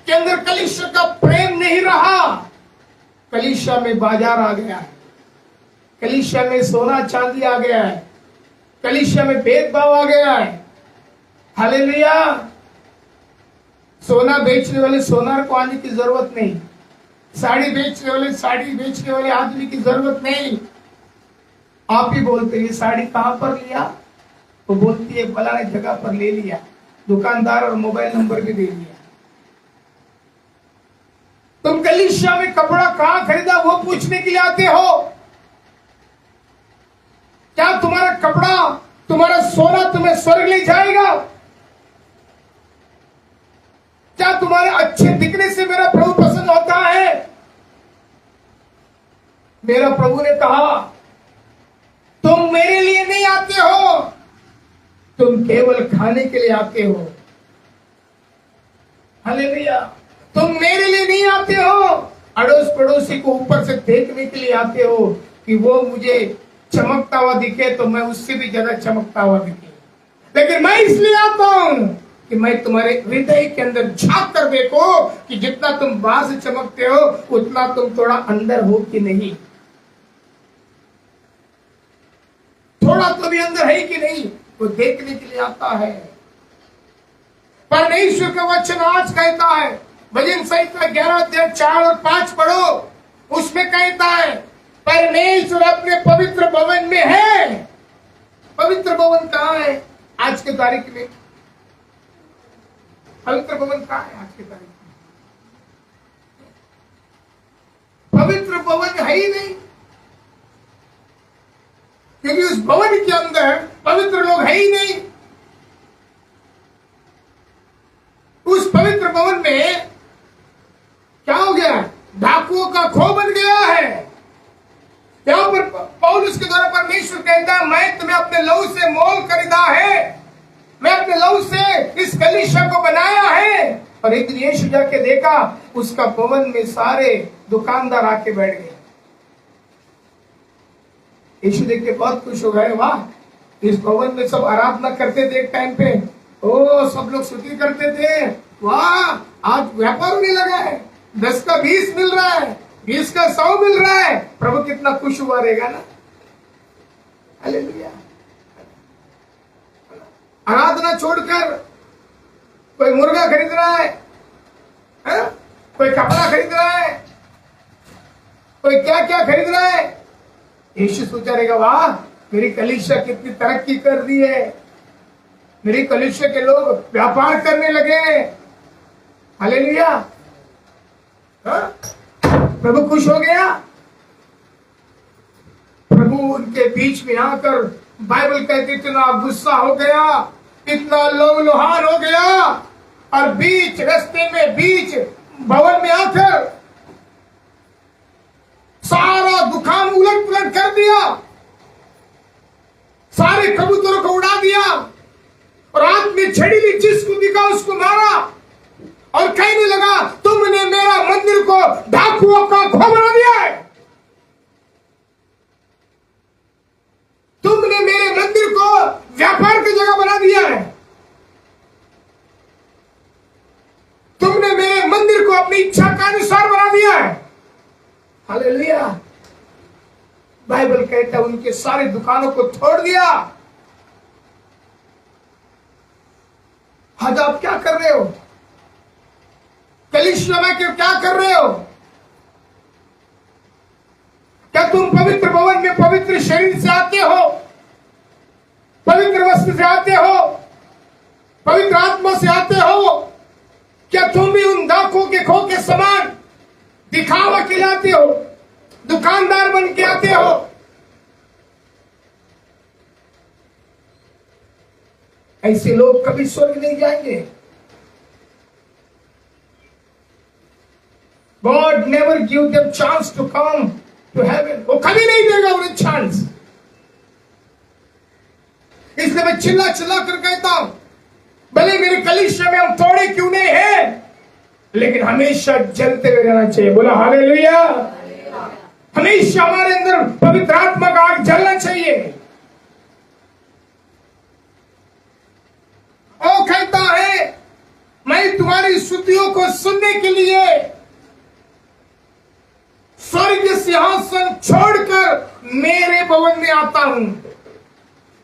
के अंदर कलीसिया का प्रेम नहीं रहा। कलीसिया में बाजार आ गया है, कलीसिया में सोना चांदी आ गया है, कलीसिया में भेदभाव आ गया है। हालेलुया। सोना बेचने वाले सोनार को आने की जरूरत नहीं, साड़ी बेचने वाले आदमी की जरूरत नहीं। आप ही बोलते, ये साड़ी कहां पर लिया? वो बोलती है फलाने जगह पर ले लिया, दुकानदार और मोबाइल नंबर भी दे दिया। तुम कलीसिया में कपड़ा कहां खरीदा वो पूछने के लिए आते हो? क्या तुम्हारा कपड़ा, तुम्हारा सोना तुम्हें स्वर्ग ले जाएगा? क्या तुम्हारे अच्छे दिखने से मेरा प्रभु पसंद होता है? मेरा प्रभु ने कहा, तुम मेरे लिए नहीं आते हो, तुम केवल खाने के लिए आते हो। हालेलुया। तुम मेरे लिए नहीं आते हो, अड़ोस पड़ोसी को ऊपर से देखने के लिए आते हो कि वो मुझे चमकता हुआ दिखे तो मैं उससे भी ज्यादा चमकता हुआ दिखे। लेकिन मैं इसलिए आता हूं कि मैं तुम्हारे हृदय के अंदर झांक कर देखो कि जितना तुम बाहर से चमकते हो उतना तुम थोड़ा अंदर हो कि नहीं, थोड़ा तो भी अंदर है कि नहीं, वो देखने के लिए आता है। परमेश्वर का वचन आज कहता है, भजन संहिता 11 अध्याय 4 और 5 पढ़ो, उसमें कहता है परमेश्वर अपने पवित्र भवन में है। पवित्र भवन कहाँ है आज के तारीख में? पवित्र भवन कहाँ है आज के तारीख में? पवित्र भवन है ही नहीं, क्योंकि उस भवन के अंदर पवित्र लोग है ही नहीं। उस पवित्र भवन में क्या हो गया? डाकुओं का खो बन गया है। यहां पर पौलुस के द्वारा परमेश्वर कहता है, मैं तुम्हें अपने लहू से मोल खरीदा है, मैं अपने लहू से इस कलीसिया को बनाया है। और एक दिन यीशु जाके देखा, उसका भवन में सारे दुकानदार आके बैठ गए। यीशु देख के बहुत खुश हो गए, वाह, इस भवन में सब आराधना करते थे एक टाइम पे, ओ सब लोग स्तुति करते थे, वाह आज व्यापार होने लगा है, 10 का 20 मिल रहा है, 20 का 100 मिल रहा है। प्रभु कितना खुश हुआ रहेगा ना। हालेलुया। आराधना छोड़कर कोई मुर्गा खरीद रहा है, कोई कपड़ा खरीद रहा है, कोई क्या क्या खरीद रहा है। यीशु सोचा रहेगा, वाह मेरी कलीसिया कितनी तरक्की कर रही है, मेरी कलीसिया के लोग व्यापार करने लगे। हालेलुया। प्रभु खुश हो गया। प्रभु उनके बीच में आकर, बाइबल कहती इतना गुस्सा हो गया, इतना लोलुहान हो गया, और बीच रास्ते में, बीच भवन में आकर सारा दुकान उलट पुलट कर दिया, सारे कबूतरों को उड़ा दिया, और हाथ में छड़ी ली, जिसको दिखा उसको मारा, और कहने लगा, तुमने मेरा मंदिर को डाकुओं का खो बना दिया है, तुमने मेरे मंदिर को व्यापार की जगह बना दिया है, तुमने मेरे मंदिर को अपनी इच्छा का अनुसार बना दिया है। हालेलुया। बाइबल कहता है उनके सारे दुकानों को तोड़ दिया। आज आप क्या कर रहे हो? कलीसिया में क्या कर रहे हो? क्या तुम पवित्र भवन में पवित्र शरीर से आते हो, पवित्र वस्त्र से आते हो, पवित्र आत्मा से आते हो? क्या तुम भी उन डाकुओं के खो के समान दिखावा के लिए आते हो, दुकानदार बन के आते हो? ऐसे लोग कभी स्वर्ग नहीं जाएंगे। God never give them chance to come to heaven. वो कभी नहीं देगा उन्हें चांस। इसलिए मैं चिल्ला चिल्ला कर कहता हूं, भले मेरे कलीसिया में हम थोड़े क्यों नहीं हैं, लेकिन हमेशा जलते हुए रहना चाहिए। बोला हालेलुया। हमेशा हमारे अंदर पवित्र आत्मा का आग जलना चाहिए। वो कहता है, मैं तुम्हारी स्तुतियों को सुनने के लिए स्वर्ग सिंहासन छोड़कर मेरे भवन में आता हूं,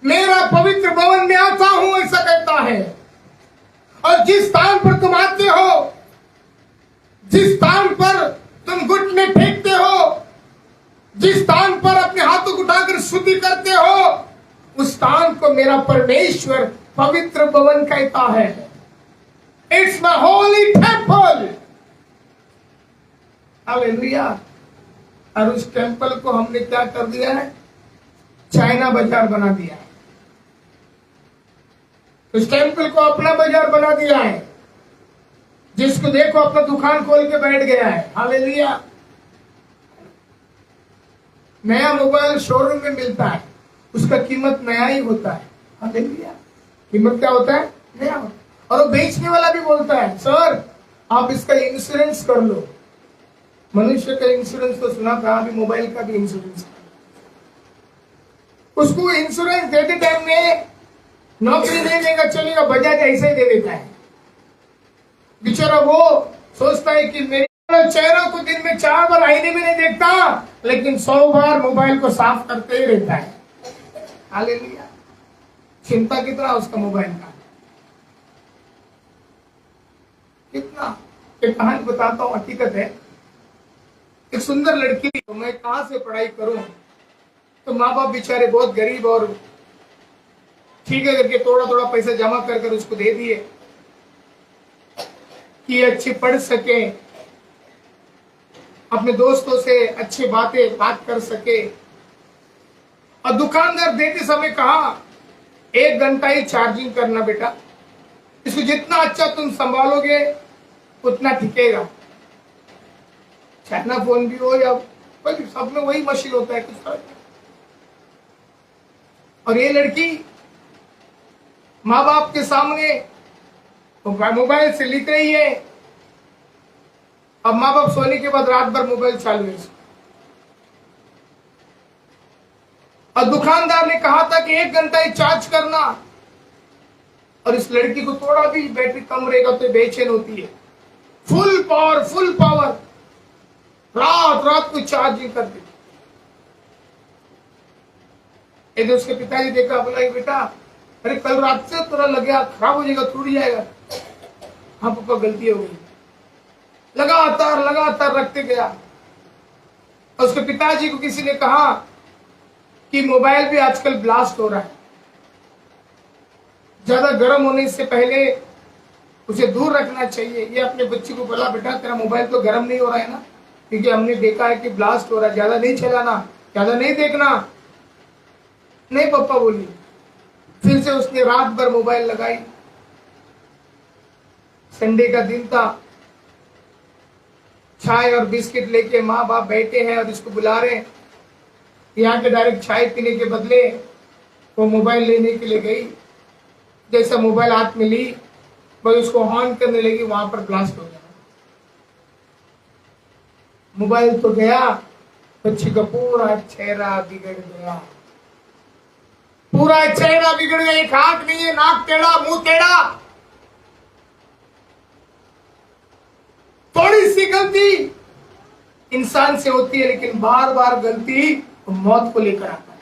मेरा पवित्र भवन में आता हूं, ऐसा कहता है। और जिस स्थान पर तुम आते हो, जिस स्थान पर तुम घुटने फेंकते हो, जिस स्थान पर अपने हाथों को उठाकर स्तुति करते हो, उस स्थान को मेरा परमेश्वर पवित्र भवन कहता है। It's my Holi temple. Hallelujah. और उस टेंपल को हमने क्या कर दिया है? चाइना बाजार बना दिया है। उस टेंपल को अपना बाजार बना दिया है। जिसको देखो अपना दुकान खोल के बैठ गया है। हालेलुया। नया मोबाइल शोरूम में मिलता है, उसका कीमत नया ही होता है। हालेलुया। कीमत क्या होता है? नया होता है। और वो बेचने वाला भी बोलता है, सर आप इसका इंश्योरेंस कर लो। मनुष्य का इंश्योरेंस तो सुना था, अभी मोबाइल का भी इंश्योरेंस। उसको इंश्योरेंस देते टाइम में नौकरी नहीं देगा चलेगा, बजाज ऐसे ही दे देता है। बेचारा वो सोचता है कि मेरे चेहरा को दिन में 4 बार आईने में नहीं देखता, लेकिन 100 बार मोबाइल को साफ करते ही रहता है। हालेलुया। चिंता कितना उसका मोबाइल का, कितना। एक कहानी बताता हूँ, हकीकत है। एक सुंदर लड़की, तो मैं कहां से पढ़ाई करूं? तो माँ बाप बेचारे बहुत गरीब और ठीक है करके थोड़ा थोड़ा पैसा जमा कर कर उसको दे दिए कि अच्छी पढ़ सके, अपने दोस्तों से अच्छी बात कर सके। और दुकानदार देते समय कहा 1 घंटा ही चार्जिंग करना बेटा, इसको जितना अच्छा तुम संभालोगे उतना टिकेगा। चाइना फोन भी हो या सब में वही मशीन होता है कुछ फर्क नहीं। और ये लड़की माँ बाप के सामने मोबाइल से लिख रही है। अब माँ बाप सोने के बाद रात भर मोबाइल चालू है। और दुकानदार ने कहा था कि 1 घंटा ही चार्ज करना, और इस लड़की को थोड़ा भी बैटरी कम रहेगा तो बेचैन होती है। फुल पावर रात को चार्जिंग कर दी। उसके पिताजी देखा, बोला बेटा अरे कल रात से थोड़ा लगे खराब हो जाएगा, टूट जाएगा। हाँ पापा गलती हो गई। लगातार रखते गया। और उसके पिताजी को किसी ने कहा कि मोबाइल भी आजकल ब्लास्ट हो रहा है, ज्यादा गर्म होने से पहले उसे दूर रखना चाहिए। ये अपने बच्चे को बोला, बेटा तेरा मोबाइल तो गर्म नहीं हो रहा है ना, क्योंकि हमने देखा है कि ब्लास्ट हो रहा है, ज्यादा नहीं चलाना, ज्यादा नहीं देखना। नहीं पापा बोली। फिर से उसने रात भर मोबाइल लगाई। संडे का दिन था, चाय और बिस्किट लेके माँ बाप बैठे हैं और इसको बुला रहे हैं। यहाँ के डायरेक्ट चाय पीने के बदले वो मोबाइल लेने के लिए गई। जैसा मोबाइल हाथ में ली, वह उसको ऑन करने लगी, वहां पर ब्लास्ट हो गया। मोबाइल तो गया, बच्ची का पूरा चेहरा बिगड़ गया। पूरा चेहरा बिगड़ गया। एक आंख नहीं है, नाक टेढ़ा, मुंह टेढ़ा। थोड़ी सी गलती इंसान से होती है, लेकिन बार बार गलती मौत को लेकर आता है।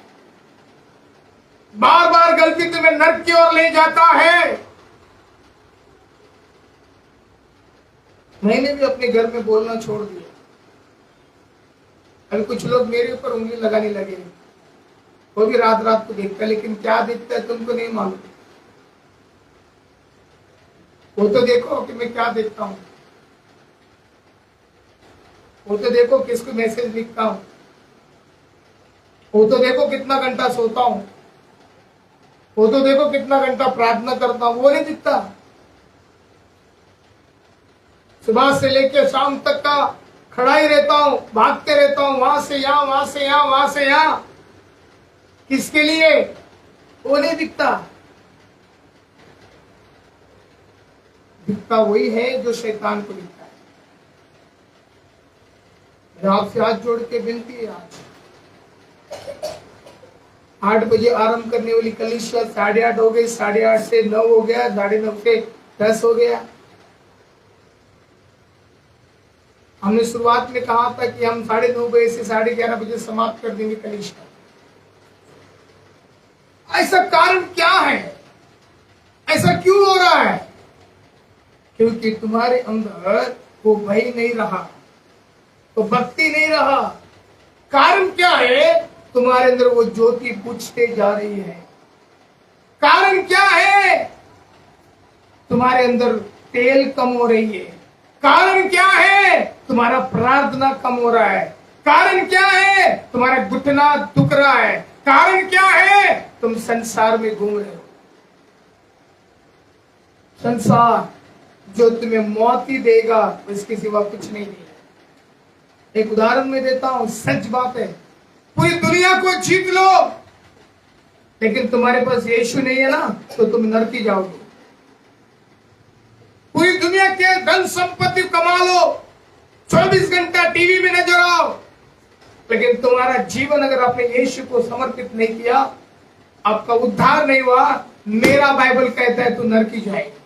बार बार गलती तुम्हें नरक की ओर ले जाता है। मैंने भी अपने घर में बोलना छोड़ दिया। अभी कुछ लोग मेरे ऊपर उंगली लगाने लगे, वो भी रात को देखता, लेकिन क्या देखता है तुमको नहीं मालूम। वो तो देखो कि मैं क्या देखता हूं, वो तो देखो किसको मैसेज लिखता हूं, वो तो देखो कितना घंटा सोता हूं, वो तो देखो कितना घंटा प्रार्थना करता हूं। वो नहीं दिखता। सुबह से लेकर शाम तक का खड़ा ही रहता हूं, भागते रहता हूं, वहां से यहां, वहां से यहां, वहां से यहां। किसके लिए? वो नहीं दिखता। दिखता वही है जो शैतान को दिखता है। मेरा आपसे हाथ जोड़ के विनती है, आज 8 बजे आरंभ करने वाली कलीसिया 8:30 हो गई, 8:30 से 9 हो गया, 9:30 से 10 हो गया। हमने शुरुआत में कहा था कि हम 9:30 बजे से 11:30 बजे समाप्त कर देंगे कलीसिया। ऐसा कारण क्या है? ऐसा क्यों हो रहा है? क्योंकि तुम्हारे अंदर वो भय नहीं रहा, तो भक्ति नहीं रहा। कारण क्या है? तुम्हारे अंदर वो ज्योति बुझते जा रही है। कारण क्या है? तुम्हारे अंदर तेल कम हो रही है। कारण क्या है? तुम्हारा प्रार्थना कम हो रहा है। कारण क्या है? तुम्हारा घुटना दुख रहा है। कारण क्या है? तुम संसार में घूम रहे हो। संसार जो तुम्हें मौत ही देगा, इसके सिवा कुछ नहीं है। एक उदाहरण में देता हूं, सच बात है। पूरी दुनिया को जीत लो, लेकिन तुम्हारे पास यीशु नहीं है ना, तो तुम नरक ही जाओगे। पूरी दुनिया के धन संपत्ति कमा लो, 24 घंटा टीवी में नजर आओ, लेकिन तुम्हारा जीवन अगर आपने यीशु को समर्पित नहीं किया, आपका उद्धार नहीं हुआ, मेरा बाइबल कहता है तू नरक ही जाएगा।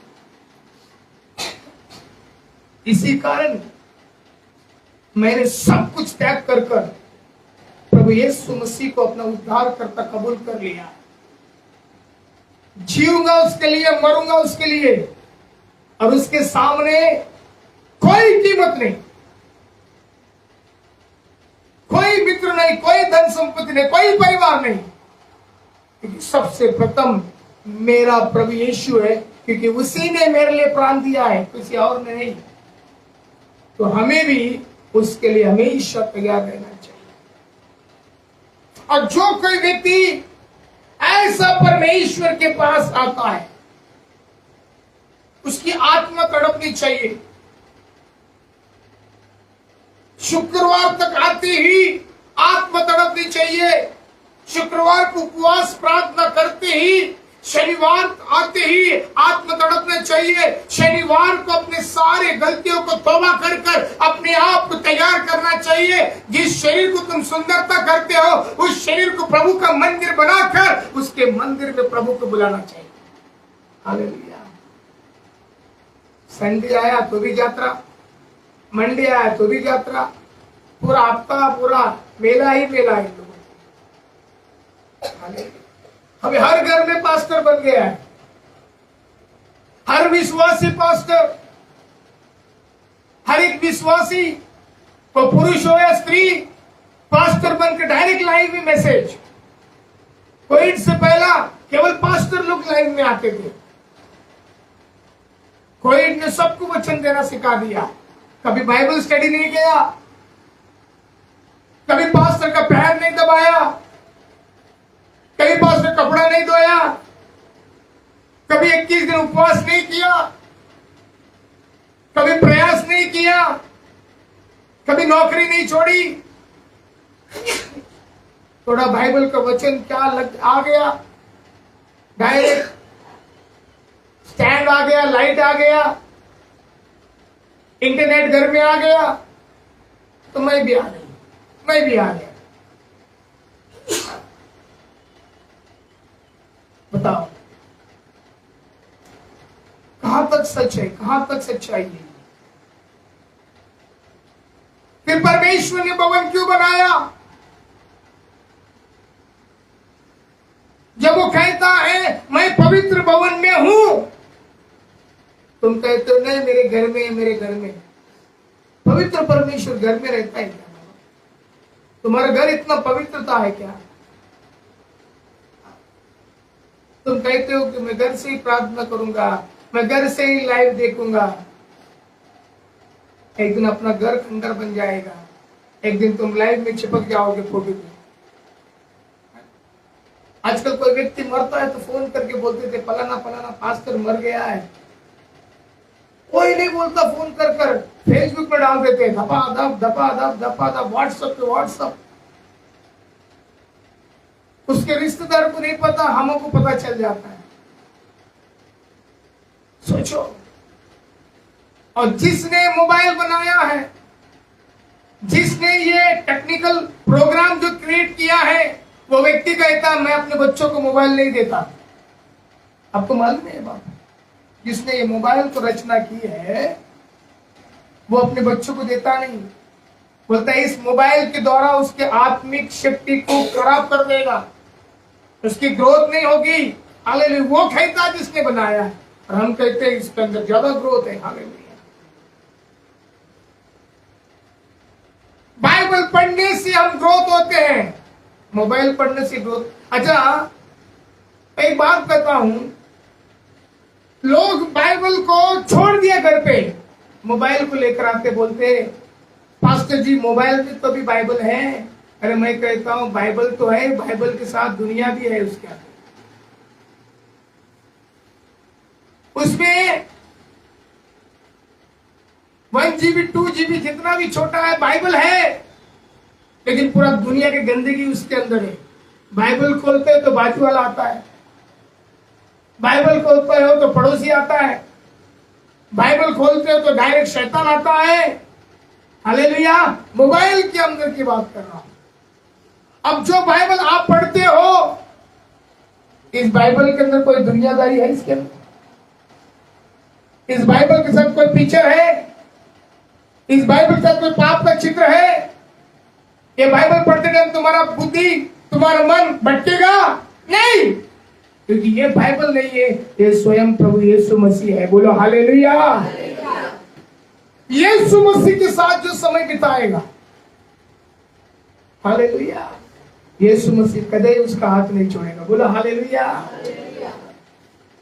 इसी कारण मैंने सब कुछ त्याग कर प्रभु यीशु मसीह को अपना उद्धार करता कबूल कर लिया। जीऊंगा उसके लिए, मरूंगा उसके लिए, और उसके सामने कोई कीमत नहीं। नहीं, कोई धन संपत्ति नहीं, कोई परिवार नहीं, क्योंकि सबसे प्रथम मेरा प्रभु यीशु है, क्योंकि उसी ने मेरे लिए प्राण दिया है, किसी और ने नहीं। तो हमें भी उसके लिए हमेशा तैयार रहना चाहिए। और जो कोई व्यक्ति ऐसा परमेश्वर के पास आता है, उसकी आत्मा तड़पनी चाहिए। शुक्रवार तक आते ही आत्मा तड़पनी चाहिए। शुक्रवार को उपवास प्रार्थना करते ही, शनिवार आते ही आत्मा तड़पना चाहिए। शनिवार को अपने सारे गलतियों को तौबा कर कर अपने आप को तैयार करना चाहिए। जिस शरीर को तुम सुंदरता करते हो, उस शरीर को प्रभु का मंदिर बनाकर उसके मंदिर में प्रभु को बुलाना चाहिए। हालेलुया। संडे आया तो भी यात्रा, मंडे आया तो भी यात्रा, पूरा हफ्ता पूरा मेला ही मेला है लोगों। अभी हर घर में पास्टर बन गया है, हर विश्वासी पास्टर, हर एक विश्वासी को पुरुष हो या स्त्री पास्टर बनकर डायरेक्ट लाइव में मैसेज। कोविड से पहला केवल पास्टर लोग लाइव में आते थे। कोविड ने सबको वचन देना सिखा दिया। कभी बाइबल स्टडी नहीं किया, कभी पास्टर का पैर नहीं दबाया, कभी पास्टर कपड़ा नहीं धोया, कभी 21 दिन उपवास नहीं किया, कभी प्रयास नहीं किया, कभी नौकरी नहीं छोड़ी। थोड़ा बाइबल का वचन क्या आ गया, डायरेक्ट स्टैंड आ गया, लाइट आ गया, इंटरनेट घर में आ गया, तो मैं भी आ गई, मैं भी आ गया। बताओ कहां तक सच है, कहां तक सच्चाई है? फिर परमेश्वर ने भवन क्यों बनाया? जब वो कहता है मैं पवित्र भवन में हूं, तुम कहते हो नहीं मेरे घर में, मेरे घर में। पवित्र परमेश्वर घर में रहता है क्या? तुम्हारा घर इतना पवित्रता है क्या? तुम कहते हो कि मैं घर से ही प्रार्थना करूंगा, मैं घर से ही लाइव देखूंगा। एक दिन अपना घर खंडर बन जाएगा, एक दिन तुम लाइव में चिपक जाओगे फोटो में। आजकल कोई व्यक्ति मरता है तो फोन करके बोलते थे फलाना फलाना पास्टर मर गया है। कोई नहीं बोलता, फोन कर कर फेसबुक में डाल देते, धपा धप धपा धप धपा धप, व्हाट्सएप पे व्हाट्सएप। उसके रिश्तेदार को नहीं पता, हमको पता चल जाता है। सोचो, और जिसने मोबाइल बनाया है, जिसने ये टेक्निकल प्रोग्राम जो क्रिएट किया है, वो व्यक्ति कहता है मैं अपने बच्चों को मोबाइल नहीं देता। आपको मालूम है बात? जिसने ये मोबाइल को रचना की है, वो अपने बच्चों को देता नहीं। बोलता है इस मोबाइल के द्वारा उसके आत्मिक शक्ति को खराब कर देगा, उसकी ग्रोथ नहीं होगी। हालेलुया। वो कहता जिसने बनाया है, और हम कहते हैं इसके अंदर ज्यादा ग्रोथ है। हालेलुया। बाइबल पढ़ने से हम ग्रोथ होते हैं, मोबाइल पढ़ने से ग्रोथ। अच्छा, एक बात कहता हूं, लोग बाइबल को छोड़ दिया घर पे, मोबाइल को लेकर आते, बोलते पास्टर जी मोबाइल में तो भी बाइबल है। अरे मैं कहता हूं बाइबल तो है, बाइबल के साथ दुनिया भी है उसके अंदर। उसमें 1 GB 2 GB जितना भी छोटा है बाइबल है, लेकिन पूरा दुनिया की गंदगी उसके अंदर है। बाइबल खोलते हो तो बाजू वाला आता है, बाइबल खोलते हो तो पड़ोसी आता है, बाइबल खोलते हो तो डायरेक्ट शैतान आता है। हालेलुया। मोबाइल के अंदर की बात कर रहा हूं। अब जो बाइबल आप पढ़ते हो, इस बाइबल के अंदर कोई दुनियादारी है? इसके अंदर इस बाइबल के साथ कोई पिक्चर है? इस बाइबल के साथ कोई पाप का चित्र है? ये बाइबल पढ़ते टाइम तुम्हारा बुद्धि, तुम्हारा मन भटकेगा नहीं, क्योंकि ये बाइबल नहीं है, ये स्वयं प्रभु यीशु मसीह है। बोलो हालेलुया। यीशु मसीह के साथ जो समय बिताएगा, हालेलुया। यीशु मसीह कदे उसका हाथ नहीं छोड़ेगा। बोला हालेलुया।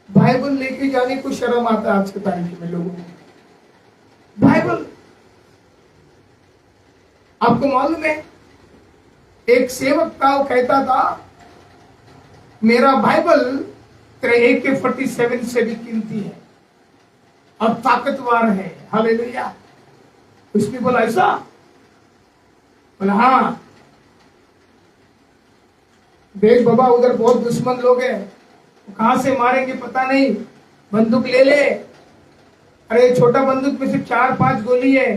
बाइबल लेके जाने को शर्म आता है आज के तारीख में लोगों को। बाइबल आपको मालूम है, एक सेवक था, वो कहता था मेरा बाइबल तेरे AK-47 से भी कीमती है और ताकतवर है। हालेलुया। उसने बोला ऐसा? बोला हाँ। देख बाबा, उधर बहुत दुश्मन लोग हैं, कहां से मारेंगे पता नहीं, बंदूक ले ले। अरे छोटा बंदूक में सिर्फ 4-5 गोली है,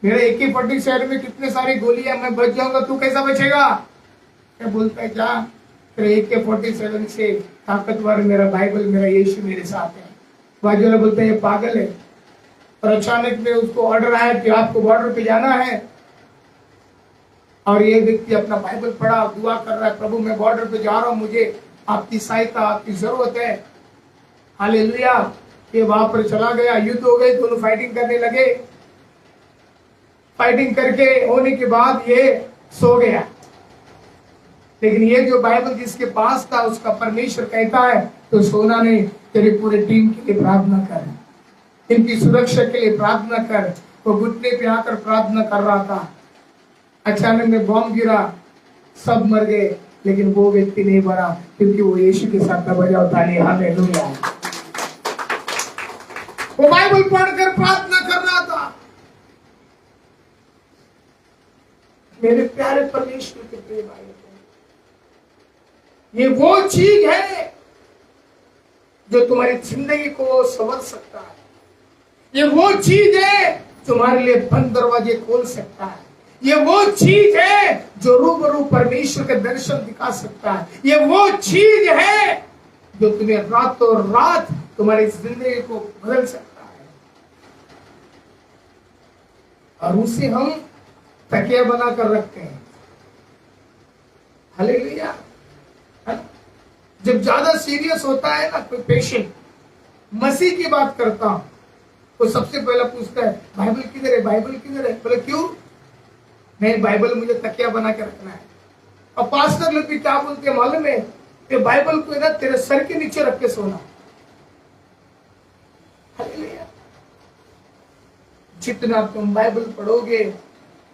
मेरे AK-47 में कितने सारी गोली है, मैं बच जाऊंगा, तू कैसा बचेगा? क्या बोलता है, जा तेरे AK-47 से ताकतवर मेरा बाइबल, मेरा यीशु मेरे साथ है। बाजू वाला बोलता है ये पागल है। और अचानक में उसको ऑर्डर आया कि आपको बॉर्डर पे जाना है, और ये व्यक्ति अपना बाइबल पढ़ा, दुआ कर रहा है, प्रभु मैं बॉर्डर पे जा रहा हूँ, मुझे आपकी सहायता, आपकी जरूरत है। हालेलुया। ये वहां पर चला गया, युद्ध हो गए, दोनों फाइटिंग करने लगे। फाइटिंग करके होने के बाद ये सो गया। लेकिन ये जो बाइबल जिसके पास था, उसका परमेश्वर कहता है तो सोना नहीं, तेरी पूरे टीम के लिए प्रार्थना कर, इनकी सुरक्षा के लिए प्रार्थना कर। वो घुटने पे आकर प्रार्थना कर रहा था, अचानक में बॉम्ब गिरा, सब मर गए, लेकिन वो व्यक्ति नहीं मरा, क्योंकि वो यीशु के साथ बजा ताली। हालेलुया। वो बाइबल पढ़कर प्रार्थना कर रहा था। मेरे प्यारे परमेश्वर के प्रिय भाई, ये वो चीज है जो तुम्हारी जिंदगी को संवर सकता है। ये वो चीज है तुम्हारे लिए बंद दरवाजे खोल सकता है। ये वो चीज है जो रूबरू परमेश्वर के दर्शन दिखा सकता है। ये वो चीज है जो तुम्हें रातों रात तुम्हारी जिंदगी को बदल सकता है। और उसे हम तकिया बनाकर रखते हैं। हालेलुया। जब ज्यादा सीरियस होता है ना कोई पेशेंट, मसीह की बात करता हूं, तो सबसे पहले पूछता है बाइबल किधर है, बाइबल किधर है? बोले क्यों? नहीं, बाइबल मुझे तकिया बना के रखना है। और पास्टर लोग भी क्या बोलते हैं मालूम है, ये बाइबल को ना तेरे सर के नीचे रख के सोना। जितना तुम बाइबल पढ़ोगे,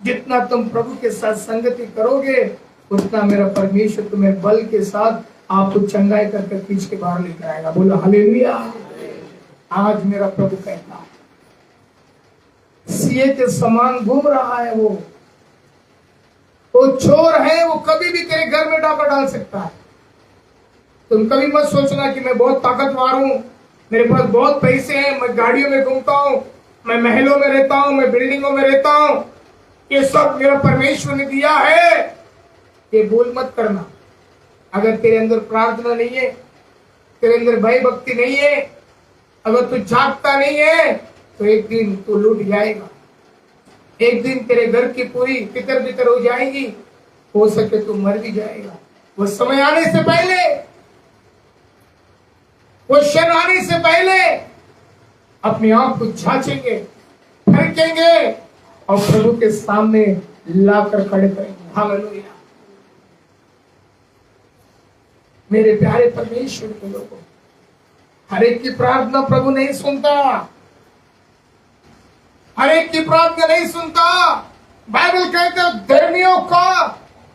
जितना तुम प्रभु के साथ संगति करोगे, उतना मेरा परमेश्वर तुम्हें बल के साथ आपको चंगाई करके खींच के बाहर लेकर आएगा। बोलो हालेलुया। आज मेरा प्रभु कहता है, सीए के समान घूम रहा है वो चोर है, वो कभी भी तेरे घर में डाका डाल सकता है। तुम कभी मत सोचना कि मैं बहुत ताकतवर हूं, मेरे पास बहुत पैसे हैं, मैं गाड़ियों में घूमता हूं, मैं महलों में रहता हूं, मैं बिल्डिंगों में रहता हूं, ये सब मेरा परमेश्वर ने दिया है। ये भूल मत करना। अगर तेरे अंदर प्रार्थना नहीं है, तेरे अंदर भय भक्ति नहीं है, अगर तू जागता नहीं है, तो एक दिन तू लूट जाएगा। एक दिन तेरे घर की पूरी तितर बितर हो जाएगी, हो सके तो मर भी जाएगा। वो समय आने से पहले, वो क्षण आने से पहले अपने आप को जांचेंगे, फरकेंगे और प्रभु के सामने लाकर खड़े करेंगे। हालेलुया। मेरे प्यारे परमेश्वर के लोगों, हर एक की प्रार्थना प्रभु नहीं सुनता, हर एक की प्रार्थना नहीं सुनता। बाइबल कहते हैं धर्मियों का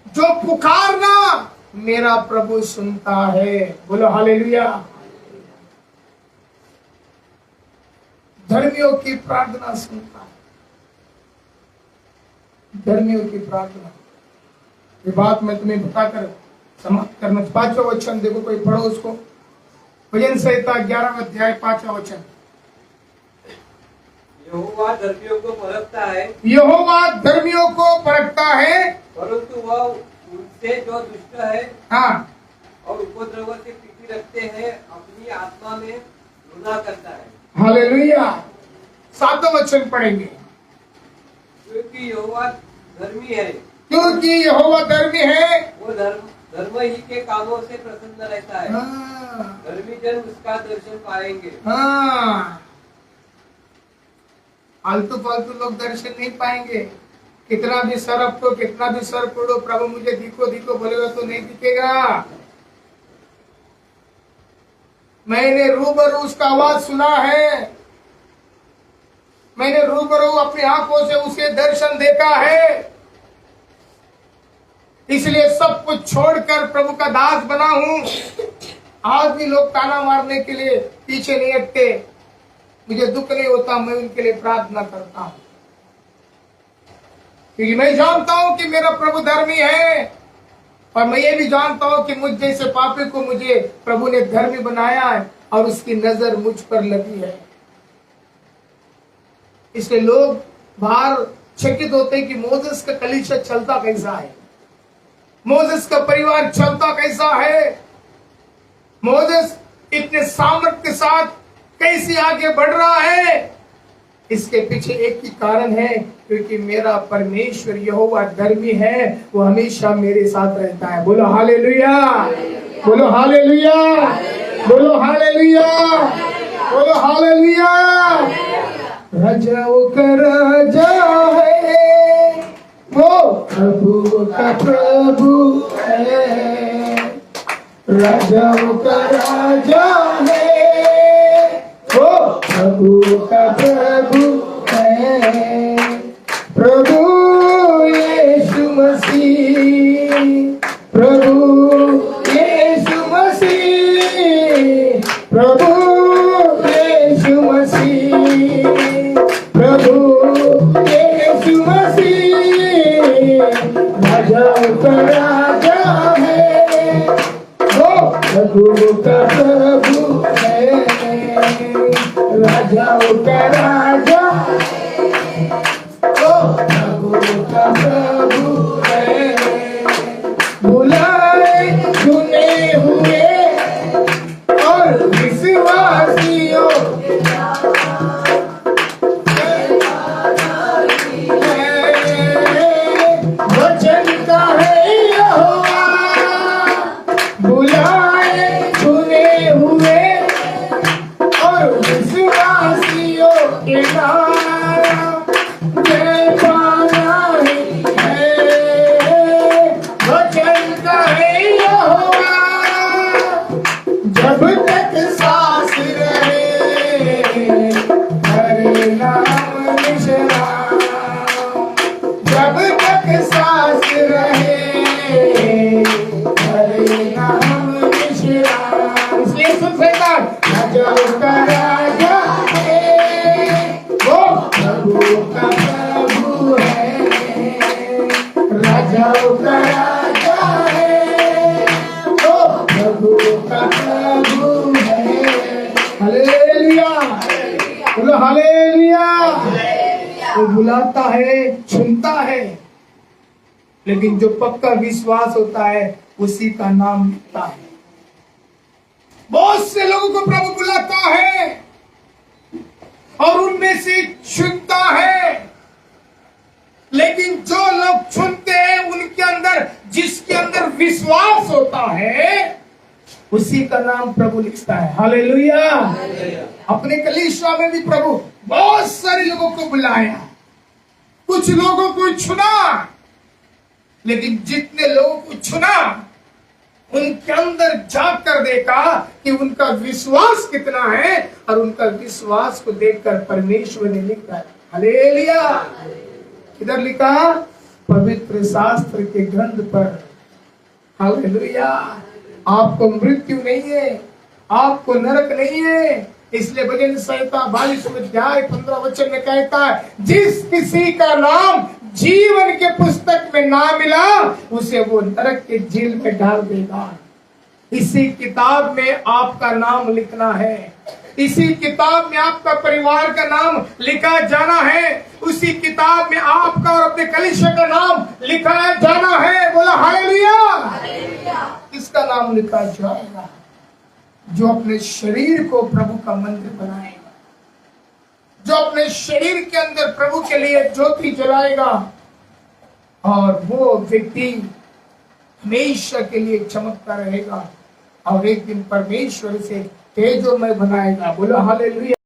जो पुकारना मेरा प्रभु सुनता है। बोलो हालेलुया। धर्मियों की प्रार्थना सुनता है, धर्मियों की प्रार्थना। ये बात मैं तुम्हें बताकर समाप्त करना। 5वां वचन देखो, कोई पढ़ो उसको। भजन संहिता 11वां अध्याय 5वां वचन। यहोवा धर्मियों को परखता है, यहोवा धर्मियों को परखता है, परंतु वह उनसे जो दुष्ट है हाँ, और उपद्रव से प्रीति रखते हैं अपनी आत्मा में घृणा करता है। हालेलुया। 7वां वचन पढ़ेंगे। क्योंकि यहोवा धर्मी है, क्योंकि यहोवा धर्मी है, वो धर्म ही के कामों से प्रसन्न रहता है। हाँ, धर्मी जन उसका दर्शन पाएंगे। हाँ। आलतू फालतू लोग दर्शन नहीं पाएंगे, कितना भी सर अपो, कितना भी सर पड़ो, प्रभु मुझे दिखो दिखो बोलेगा तो नहीं दिखेगा। मैंने रूबरू उसका आवाज सुना है, मैंने रूबरू अपनी आंखों से उसे दर्शन देखा है, इसलिए सब कुछ छोड़कर प्रभु का दास बना हूं। आज भी लोग ताना मारने के लिए पीछे नहीं हटते, मुझे दुख नहीं होता, मैं उनके लिए प्रार्थना करता हूं, क्योंकि मैं जानता हूं कि मेरा प्रभु धर्मी है, और मैं ये भी जानता हूं कि मुझ जैसे पापी को मुझे प्रभु ने धर्मी बनाया है और उसकी नजर मुझ पर लगी है। इसलिए लोग बाहर चकित होते हैं कि मोसेस का कलीसिया चलता कैसा है, मोसेस का परिवार चलता कैसा है, मोसेस इतने सामर्थ्य के साथ कैसे आगे बढ़ रहा है। इसके पीछे एक ही कारण है, क्योंकि मेरा परमेश्वर यहोवा धर्मी है, वो हमेशा मेरे साथ रहता है। बोलो हालेलुया, बोलो हालेलुया, बोलो हालेलुया, बोलो हालेलुया। राजाओं का राजा है, वो प्रभु का प्रभु है, राजाओं का राजा है, वो प्रभु का प्रभु है। प्रभु यीशु मसीह, प्रभु यीशु मसीह, प्रभु यीशु मसीह, प्रभु यीशु मसीह, राजाओं का राजा है, वो प्रभु का प्रभु है, राजाओं का राजा, वो प्रभु का प्रभु है। बुलाए चुने हुए और विश्वासियों, वचन का है यहोवा, बुलाए चुने हुए और विश्वासियों के नाम जय पाना है, वचन का है यहोवा। जब तक सांस रहे हरे नाम निशान, जब तक सांस रहे हरे नाम निशान। इसलिए सुन शैतान, राजाओं का राजा है, वो प्रभु का प्रभु है, राजाओं का राजा है, वो प्रभु का प्रभु है। हालेलुया, बोलो हालेलुया। वो बुलाता है, चुनता है, लेकिन जो पक्का विश्वास होता है उसी का नाम लिखता है। बहुत से लोगों को प्रभु बुलाता है और उनमें से चुनता है, लेकिन जो लोग चुनते हैं उनके अंदर, जिसके अंदर विश्वास होता है, उसी का नाम प्रभु लिखता है। हालेलुया। अपने कलीसिया में भी प्रभु बहुत सारे लोगों को बुलाया, कुछ लोगों को चुना, लेकिन जितने लोगों को चुना उनके अंदर जाकर देखा कि उनका विश्वास कितना है, और उनका विश्वास को देखकर परमेश्वर ने लिखा। हालेलुया। इधर लिखा पवित्र शास्त्र के ग्रंथ पर। हालेलुया। आपको मृत्यु नहीं है, आपको नरक नहीं है। इसलिए भजन संहिता 42 अध्याय 15 वचन में कहता है, जिस किसी का नाम जीवन के पुस्तक में ना मिला उसे वो नरक के जेल में डाल देगा। इसी किताब में आपका नाम लिखना है, इसी किताब में आपका परिवार का नाम लिखा जाना है, उसी किताब में आपका और अपने कलीसिया का नाम लिखा जाना है। बोला हालेलुया। किसका नाम लिखा जाएगा? जो अपने शरीर को प्रभु का मंदिर बनाएगा, जो अपने शरीर के अंदर प्रभु के लिए ज्योति जलाएगा, और वो व्यक्ति हमेशा के लिए चमकता रहेगा और एक दिन परमेश्वर से तेजोमय बनाएगा। बोलो हालेलुया।